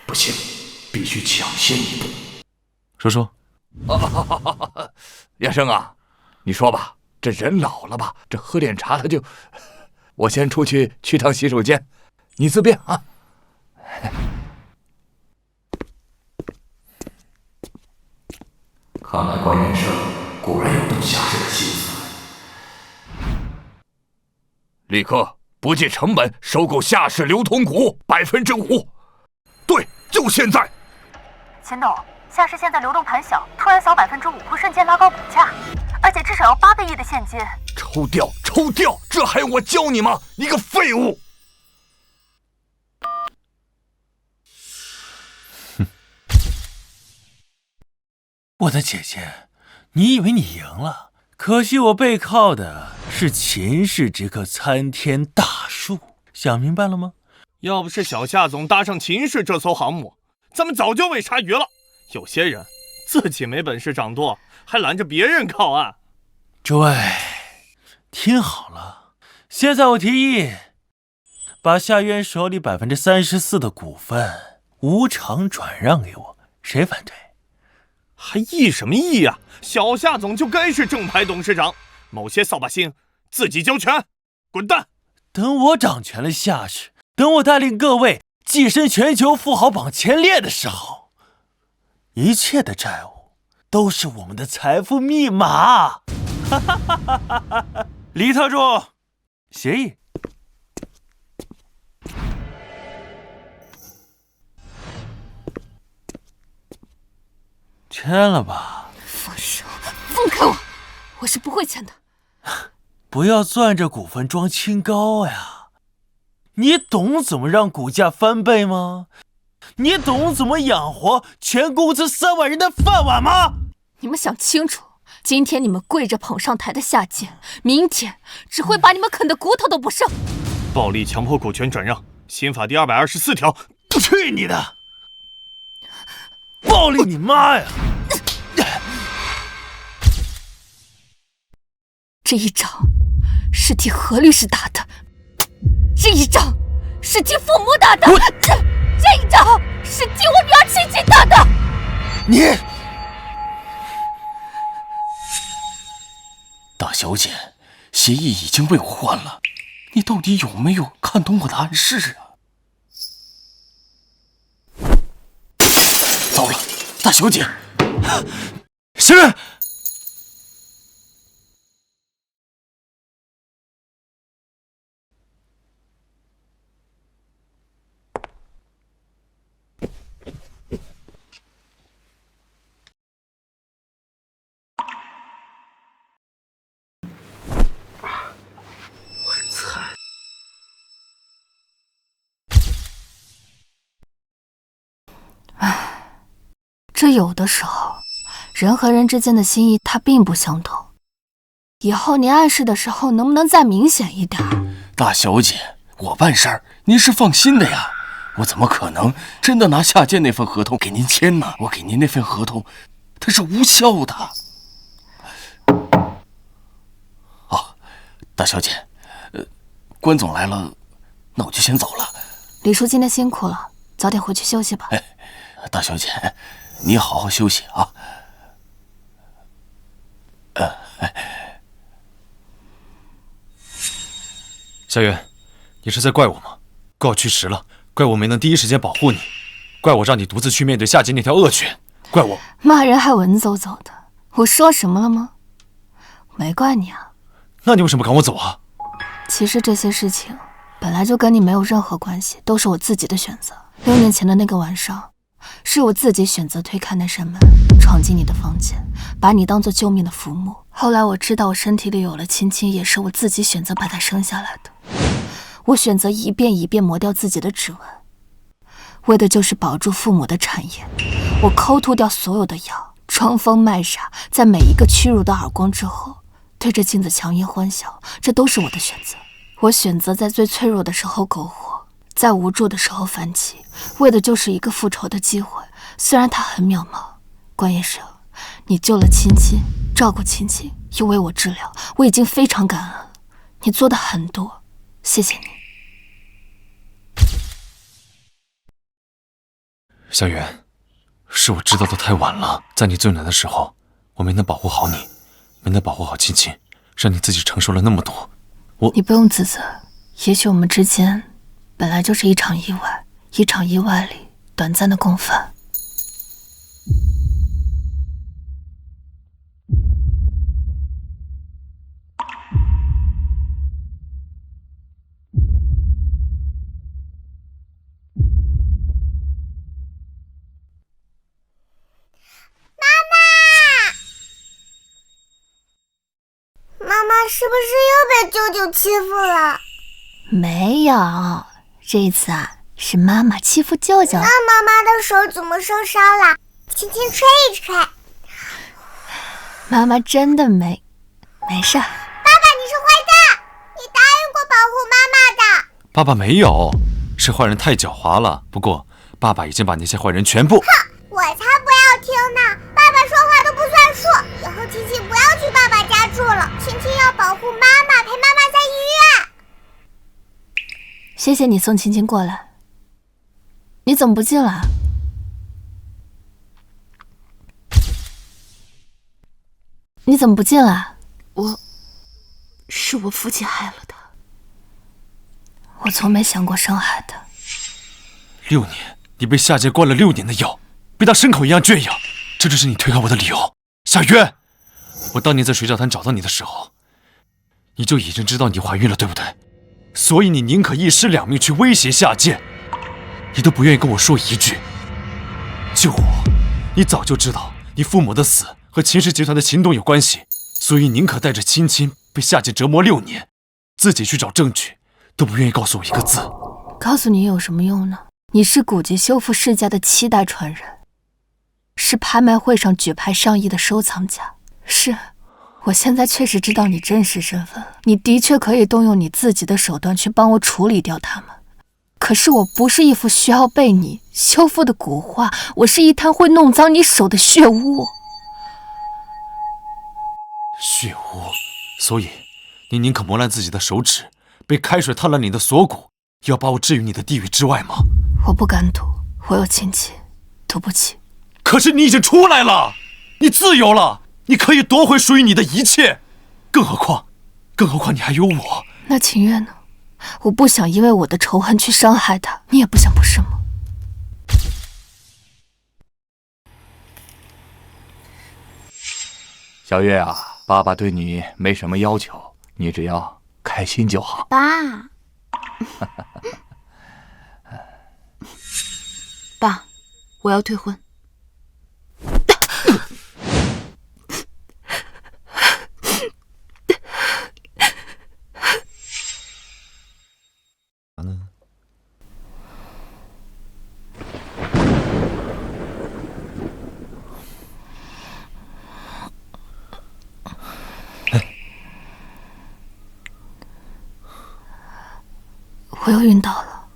A: 不行，必须抢先一步。
E: 叔叔，
A: 彦生啊，你说吧，这人老了吧，这喝点茶他就……我先出去趟洗手间，你自便啊。看来关彦生果然有动夏氏的心思，立刻不计成本收购夏氏流通股5%。对，就现在。
L: 秦董，夏氏现在流动盘小，突然扫5%会瞬间拉高股价，而且至少要8个亿的现金。
A: 抽掉，这还用我教你吗？你个废物！
G: 我的姐姐，你以为你赢了？可惜我背靠的是秦氏这棵参天大树，想明白了吗？
K: 要不是小夏总搭上秦氏这艘航母，咱们早就喂鲨鱼了。有些人自己没本事掌舵，还拦着别人靠岸。
G: 诸位，听好了，现在我提议，把夏渊手里34%的股份无偿转让给我，谁反对？
K: 还议什么议呀？小夏总就该是正牌董事长，某些扫把星自己交权，滚蛋！
G: 等我掌权了夏氏，等我带领各位跻身全球富豪榜前列的时候，一切的债务都是我们的财富密码。李特助，协议。签了吧？
H: 放手，放开我！我是不会签的。
G: 不要攥着股份装清高呀！你懂怎么让股价翻倍吗？你懂怎么养活全公司3万人的饭碗吗？
H: 你们想清楚，今天你们跪着捧上台的夏建，明天只会把你们啃得骨头都不剩。
K: 暴力强迫股权转让，刑法第224条。
G: 去你的！暴力你妈呀！
H: 这一仗是替何律师打的，这一仗是替父母打的，这一仗是替我女儿亲亲打的。
G: 你，
I: 大小姐，协议已经被我换了，你到底有没有看懂我的暗示啊？大小姐，
E: 小月。
H: 这有的时候，人和人之间的心意它并不相同。以后您暗示的时候，能不能再明显一点？
I: 大小姐，我办事儿您是放心的呀，我怎么可能真的拿下届那份合同给您签呢？我给您那份合同，它是无效的。哦，大小姐，关总来了，那我就先走了。
H: 李叔今天辛苦了，早点回去休息吧。
I: 大小姐，你好好休息啊。
E: 夏月，你是在怪我吗？怪我去迟了，怪我没能第一时间保护你，怪我让你独自去面对夏季那条恶犬，怪我
H: 骂人还文绉绉的，我说什么了吗？没怪你啊。
E: 那你为什么赶我走啊？
H: 其实这些事情本来就跟你没有任何关系，都是我自己的选择。6年前的那个晚上，是我自己选择推开那扇门，闯进你的房间，把你当作救命的浮木。后来我知道我身体里有了亲亲，也是我自己选择把它生下来的。我选择一遍一遍磨掉自己的指纹，为的就是保住父母的产业。我抠吐掉所有的药，装疯卖傻，在每一个屈辱的耳光之后，对着镜子强颜欢笑，这都是我的选择。我选择在最脆弱的时候苟活，在无助的时候反击，为的就是一个复仇的机会。虽然它很渺茫，关键是你救了亲亲，照顾亲亲，又为我治疗，我已经非常感恩了。你做的很多，谢谢你。
E: 夏月，是我知道的太晚了，在你最难的时候，我没能保护好你，没能保护好亲亲，让你自己承受了那么多。
H: 你不用自责，也许我们之间本来就是一场意外，一场意外里短暂的共犯。
D: 妈妈是不是又被舅舅欺负了？
H: 没有，这一次啊，是妈妈欺负舅舅。
D: 那妈妈的手怎么受伤了？轻轻吹一吹。
H: 妈妈真的没事。
D: 爸爸，你是坏蛋！你答应过保护妈妈的。
E: 爸爸没有，是坏人太狡猾了。不过，爸爸已经把那些坏人全部……
D: 哼，我才不要听呢！爸爸说话都不算数。以后亲亲不要去爸爸家住了，亲亲要保护妈妈，陪妈妈在医院。
H: 谢谢你送亲亲过来。你怎么不进来？你怎么不进来？
B: 是我父亲害了他。
H: 我从没想过伤害他。
E: 6年，你被夏界灌了6年的药，被当牲口一样圈养，这就是你推开我的理由。夏月，我当年在水饺滩找到你的时候，你就已经知道你怀孕了，对不对？所以你宁可一尸两命去威胁夏界，你都不愿意跟我说一句救我。你早就知道你父母的死和秦氏集团的行动有关系，所以宁可带着亲亲被夏界折磨6年，自己去找证据，都不愿意告诉我一个字。
H: 告诉你有什么用呢？你是古籍修复世家的7代传人，是拍卖会上举牌上亿的收藏家。是，我现在确实知道你真实身份，你的确可以动用你自己的手段去帮我处理掉他们。可是我不是一幅需要被你修复的古画，我是一滩会弄脏你手的血污。
E: 血污，所以你宁可磨烂自己的手指，被开水烫烂你的锁骨，也要把我置于你的地狱之外吗？
H: 我不敢赌，我有亲戚，赌不起。
E: 可是你已经出来了，你自由了，你可以夺回属于你的一切。更何况你还有我。
H: 那秦月呢？我不想因为我的仇恨去伤害他，你也不想，不是吗？
A: 小月啊，爸爸对你没什么要求，你只要开心就好。
C: 爸，爸，我要退婚。
H: 我又晕倒了。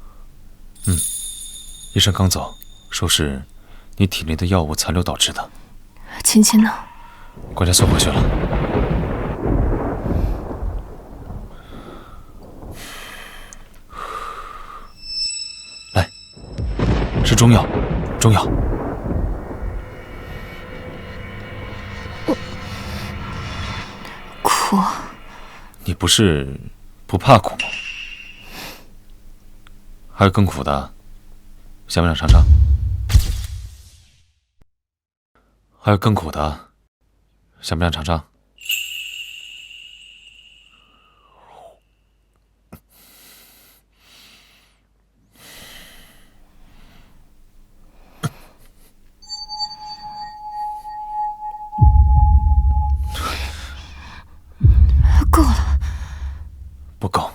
E: 医生刚走，说是你体内的药物残留导致的。
H: 青青呢？
E: 管家送回去了。来，吃中药，中药。
H: 苦。
E: 你不是不怕苦吗？还有更苦的，想不想尝尝？还有更苦的，想不想尝尝？
H: 够了。
E: 不够。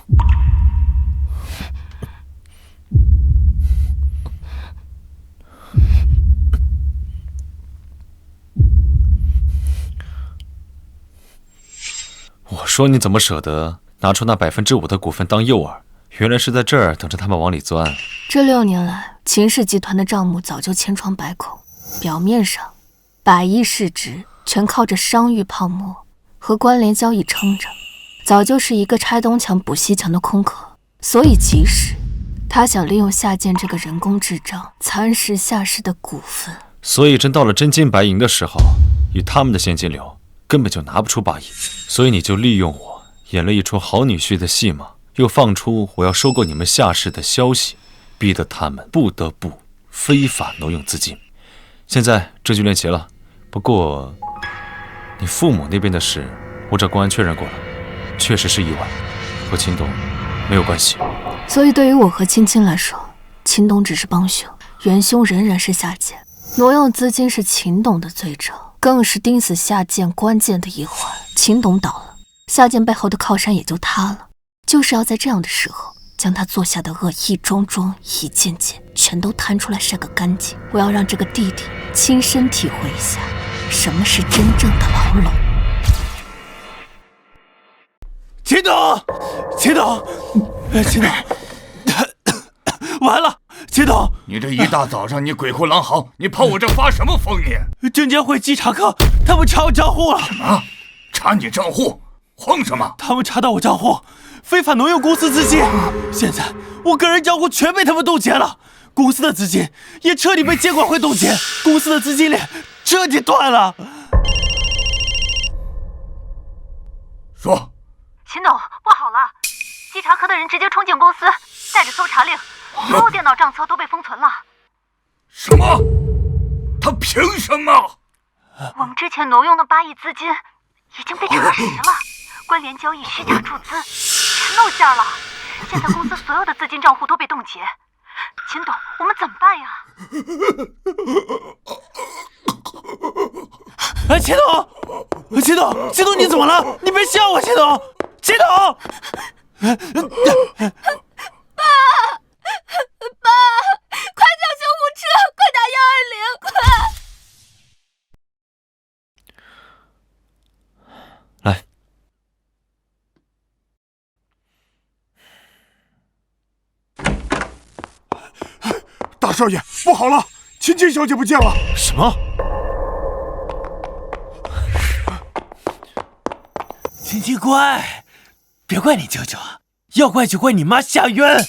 E: 我说你怎么舍得拿出那5%的股份当诱饵？原来是在这儿等着他们往里钻。
H: 这6年来，秦氏集团的账目早就千疮百孔，表面上100亿市值全靠着商誉泡沫和关联交易撑着，早就是一个拆东墙补西墙的空壳。所以即使他想利用夏建这个人工智障蚕食夏氏的股份，
E: 所以真到了真金白银的时候，以他们的现金流根本就拿不出8亿。所以你就利用我演了一出好女婿的戏码，又放出我要收购你们夏氏的消息，逼得他们不得不非法挪用资金。现在证据链齐了，不过你父母那边的事我找公安确认过了，确实是意外，和秦董没有关系。
H: 所以对于我和青青来说，秦董只是帮凶，元凶仍然是夏建。挪用资金是秦董的罪证，更是钉死夏建关键的一环。秦董倒了，夏建背后的靠山也就塌了。就是要在这样的时候，将他做下的恶一桩桩、一件件全都摊出来晒个干净。我要让这个弟弟亲身体会一下什么是真正的牢笼。
K: 秦董，秦董，秦董，完了！秦董，
A: 你这一大早上你鬼哭狼嚎，你跑我这发什么疯你？
K: 证监会稽查科他们查我账户了。
A: 什么？查你账户？慌什么？
K: 他们查到我账户，非法挪用公司资金。现在我个人账户全被他们冻结了，公司的资金也彻底被监管会冻结，公司的资金链彻底断了。
A: 说。
L: 秦董，不好了！稽查科的人直接冲进公司，带着搜查令，所有电脑账册都被封存了。
A: 什么？他凭什么？
L: 我们之前挪用的8亿资金已经被查实了，关联交易、虚假注资全露馅了。现在公司所有的资金账户都被冻结，秦董，我们怎么办
K: 呀？哎，秦董，秦董，秦董，你怎么了？你别吓我，秦董，秦董！
H: 爸，快叫救护车，快打120，快！
E: 来，
M: 大少爷，不好了，青青小姐不见了！
K: 什么？青青乖，别怪你舅舅啊，要怪就怪你妈夏渊，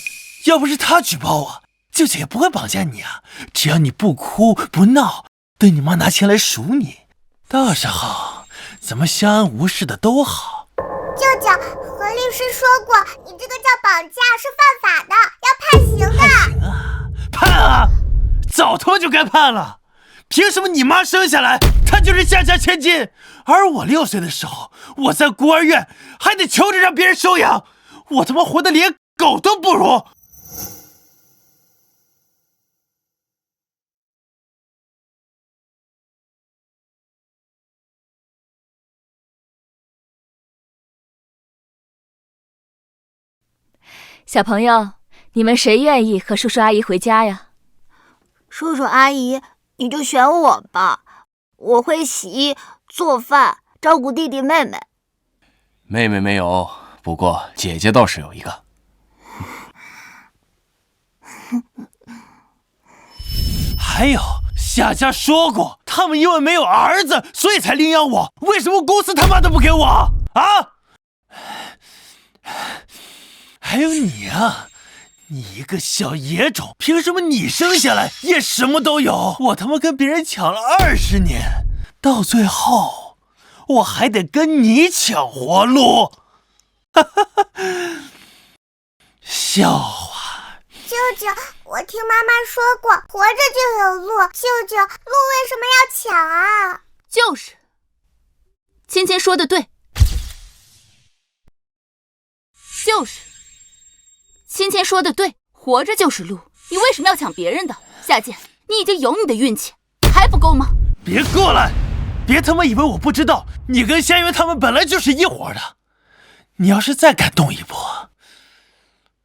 K: 要不是她举报我，舅舅也不会绑架你啊。只要你不哭不闹，等你妈拿钱来赎你，到时候咱们相安无事的都好。
D: 舅舅，何律师说过，你这个叫绑架是犯法的，要判刑的。
K: 判刑啊，判啊，早他妈就该判了。
G: 凭什么你妈生下来她就是夏家千金，而我6岁的时候，我在孤儿院还得求着让别人收养，我他妈活得连狗都不如。
B: 小朋友，你们谁愿意和叔叔阿姨回家呀？
D: 叔叔阿姨，你就选我吧，我会洗衣、做饭，照顾弟弟妹妹。
I: 妹妹没有，不过姐姐倒是有一个。
G: 还有，夏家说过，他们因为没有儿子，所以才领养我。为什么公司他妈的不给我啊？还有你啊，你一个小野种，凭什么你生下来也什么都有？我他妈跟别人抢了20年，到最后我还得跟你抢活路，哈哈哈！笑话！
D: 舅舅，我听妈妈说过，活着就有路。舅舅，路为什么要抢啊？
C: 就是，芊芊说的对，就是。芊芊说的对，活着就是路，你为什么要抢别人的？夏建，你已经有你的运气，还不够吗？
G: 别过来！别他妈以为我不知道，你跟夏月他们本来就是一伙的。你要是再敢动一步，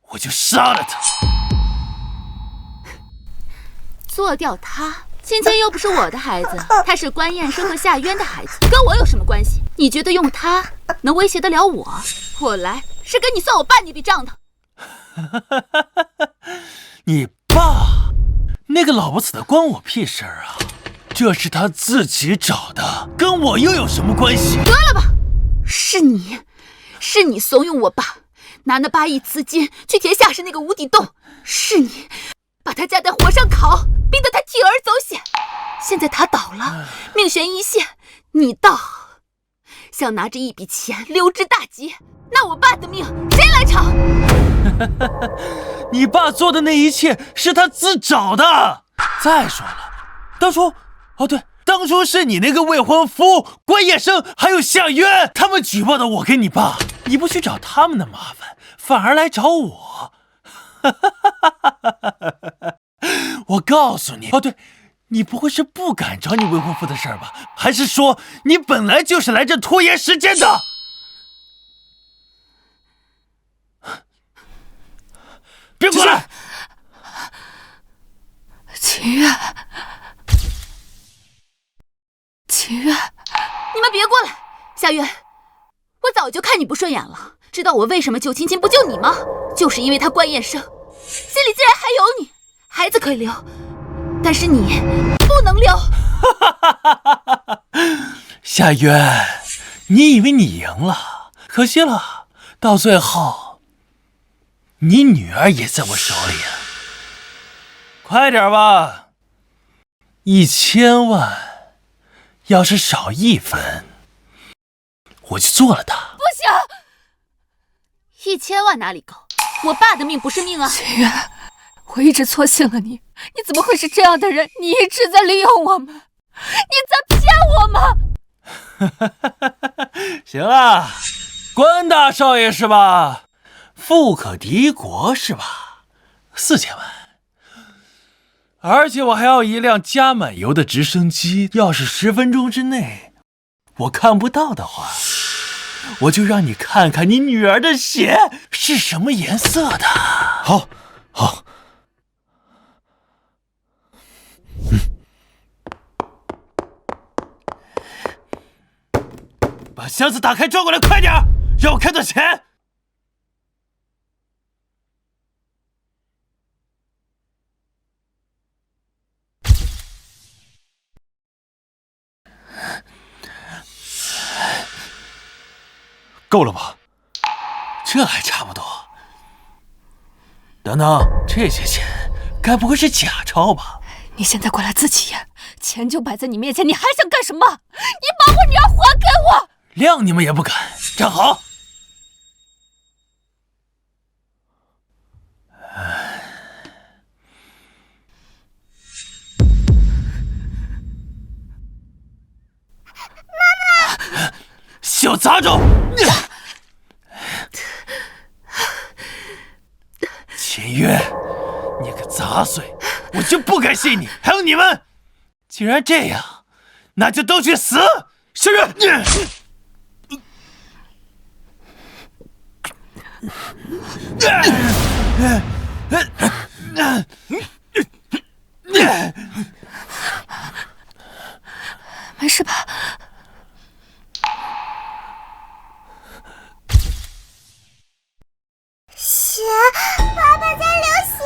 G: 我就杀了他。
C: 做掉他？芊芊又不是我的孩子，他是关彦生和夏渊的孩子，跟我有什么关系？你觉得用他能威胁得了我？我来是跟你算我爸那笔账的。
G: 你爸那个老不死的关我屁事啊！这是他自己找的，跟我又有什么关系？
C: 得了吧，是你怂恿我爸拿那8亿资金去填夏氏那个无底洞，是你把他架在火上烤，逼得他铤而走险。现在他倒了，命悬一线，你倒想拿着一笔钱溜之大吉，那我爸的命谁来偿？
G: 你爸做的那一切是他自找的。再说了，当初是你那个未婚夫关彦生还有夏渊他们举报的我跟你爸，你不去找他们的麻烦，反而来找我。我告诉你，你不会是不敢找你未婚夫的事儿吧？还是说你本来就是来这拖延时间的？别过来！
H: 秦月，
C: 你们别过来！夏月，我早就看你不顺眼了，知道我为什么救芊芊不救你吗？就是因为他关彦生，心里自然还有你，孩子可以留，但是你不能留。
G: 夏渊，你以为你赢了，可惜了，到最后你女儿也在我手里啊！快点吧，1000万，要是少1分，我就做了他。
C: 不行，1000万哪里够？我爸的命不是命啊！
H: 秦月，我一直错信了你，你怎么会是这样的人？你一直在利用我们，你在骗我们！
G: 行了，关大少爷是吧？富可敌国是吧？4000万，而且我还要一辆加满油的直升机。要是10分钟之内我看不到的话，我就让你看看你女儿的血是什么颜色的。好，把箱子打开，转过来，快点，让我看到钱。够了吧？这还差不多。等等，这些钱该不会是假钞吧？
H: 你现在过来自己验，钱就摆在你面前，你还想干什么？你把我女儿还给我！
G: 谅你们也不敢，站好！砸着！秦月，你个杂碎，我就不该信你！还有你们，既然这样，那就都去死！小月，
H: 没事吧？
D: 血，爸爸在流血。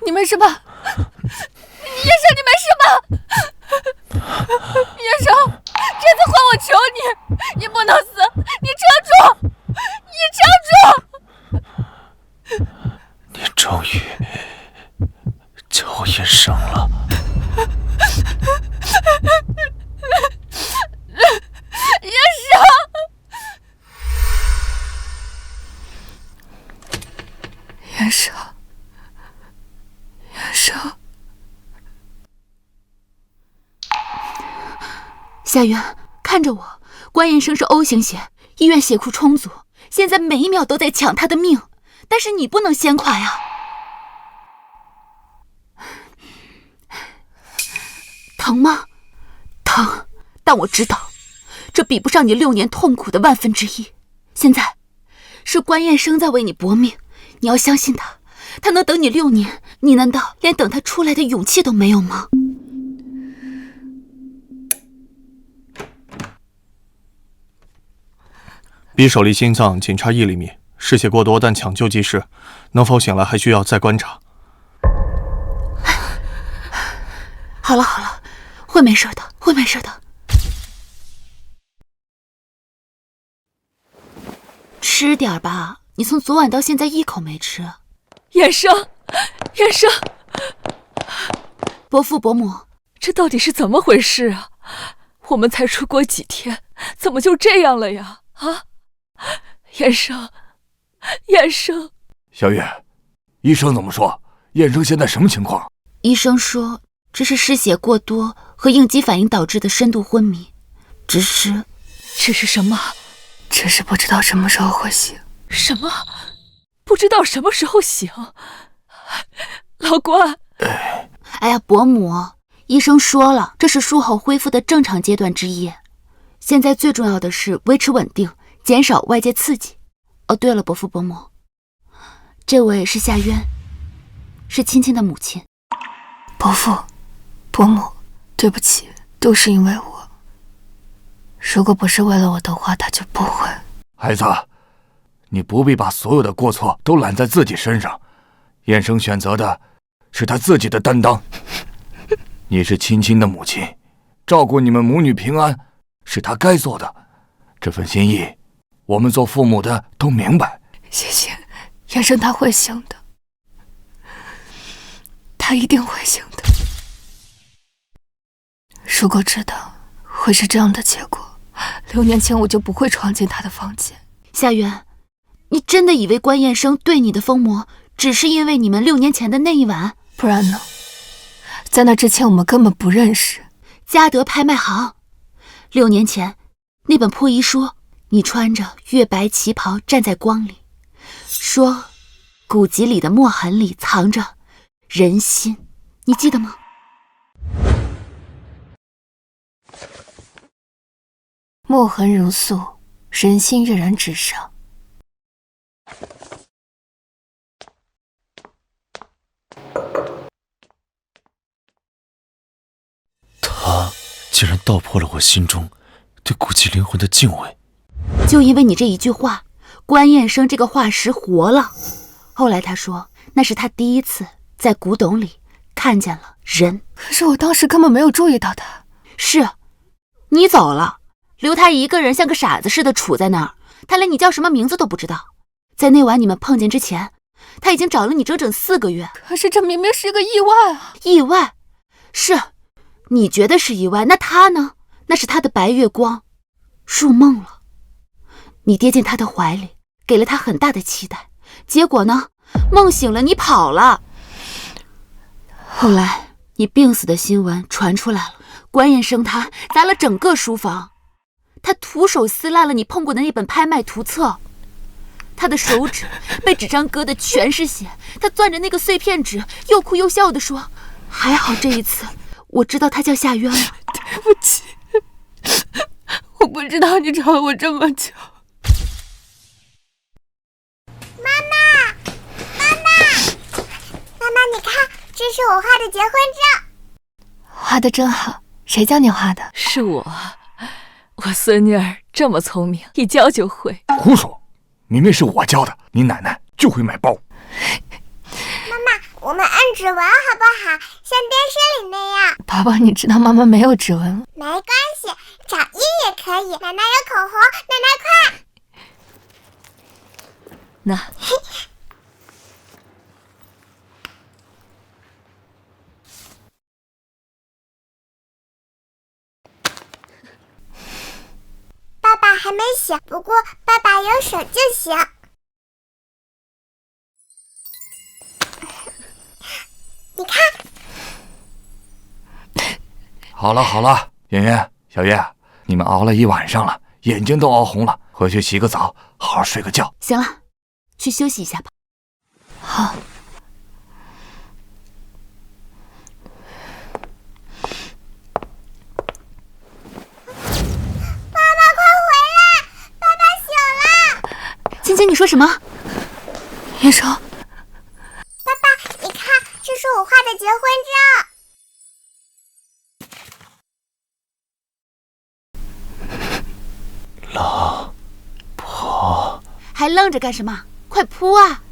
H: 你没事吧？叶生，你没事吧？叶生，这次换我求你，你不能死，你撑住，你撑住！
G: 你终于叫我叶生了。
H: 叶生，叶生，叶生。
C: 夏渊，看着我，关彦生是 O 型血，医院血库充足，现在每一秒都在抢他的命，但是你不能先垮呀。疼吗？疼，但我知道，这比不上你6年痛苦的1/1000。现在，是关彦生在为你搏命，你要相信他，他能等你6年，你难道连等他出来的勇气都没有吗？
K: 匕首离心脏仅差1厘米，失血过多，但抢救及时，能否醒来还需要再观察。
C: 好了好了，会没事的，会没事的。吃点吧，你从昨晚到现在一口没吃。
B: 彦生，彦生，
C: 伯父伯母，
B: 这到底是怎么回事啊？我们才出国几天，怎么就这样了呀？啊，彦生，彦生。
A: 小月，医生怎么说？彦生现在什么情况？
C: 医生说这是失血过多和应激反应导致的深度昏迷，只是
B: 什么？
H: 只是不知道什么时候会醒。
B: 什么？不知道什么时候醒？老关。
C: 哎呀，伯母，医生说了，这是术后恢复的正常阶段之一。现在最重要的是维持稳定，减少外界刺激。哦，对了，伯父伯母，这位是夏渊，是青青的母亲。
H: 伯父，伯母，对不起，都是因为我。如果不是为了我的话，他就不会。
A: 孩子，你不必把所有的过错都揽在自己身上。彦生选择的是他自己的担当。你是青青的母亲，照顾你们母女平安是他该做的。这份心意，我们做父母的都明白。
H: 谢谢，彦生他会醒的，他一定会醒的。如果知道会是这样的结果，6年前我就不会闯进他的房间。
C: 夏渊，你真的以为关彦生对你的疯魔只是因为你们6年前的那一晚？
H: 不然呢？在那之前我们根本不认识。
C: 嘉德拍卖行，6年前那本破医书，你穿着月白旗袍站在光里，说古籍里的墨痕里藏着人心，你记得吗？
H: 墨痕如素，人心跃然纸上。
E: 他竟然道破了我心中对古籍灵魂的敬畏。
C: 就因为你这一句话，关彦生这个化石活了。后来他说，那是他第一次在古董里看见了人。
H: 可是我当时根本没有注意到他。
C: 是，你走了，留他一个人像个傻子似的杵在那儿，他连你叫什么名字都不知道。在那晚你们碰见之前，他已经找了你整整4个月。
H: 可是这明明是一个意外啊！
C: 意外？是，你觉得是意外，那他呢？那是他的白月光，入梦了。你跌进他的怀里，给了他很大的期待，结果呢，梦醒了，你跑了。后来你病死的新闻传出来了，关彦生他砸了整个书房，他徒手撕烂了你碰过的那本拍卖图册，他的手指被纸张割的全是血。他攥着那个碎片纸，又哭又笑地说：“还好这一次，我知道他叫夏渊了。”
B: 对不起，我不知道你找了我这么久。
D: 妈妈，你看，这是我画的结婚照。
H: 画的真好，谁教你画的？
B: 是我。我孙女儿这么聪明，一教就会。
A: 胡说，明明是我教的，你奶奶就会买包。
D: 妈妈，我们按指纹好不好？像电视里那样。
H: 宝宝，你知道妈妈没有指纹。
D: 没关系，掌印也可以。奶奶有口红，奶奶快。
B: 那。
D: 爸爸还没洗，不过爸爸有手就行。你看，
A: 好了好了，圆圆、小月，你们熬了一晚上了，眼睛都熬红了，回去洗个澡，好好睡个觉。
C: 行了，去休息一下吧。
H: 好。
C: 芊芊，你说什么？
H: 你说。
D: 爸爸，你看，这是我画的结婚
G: 照。老婆，
C: 还愣着干什么？快扑啊！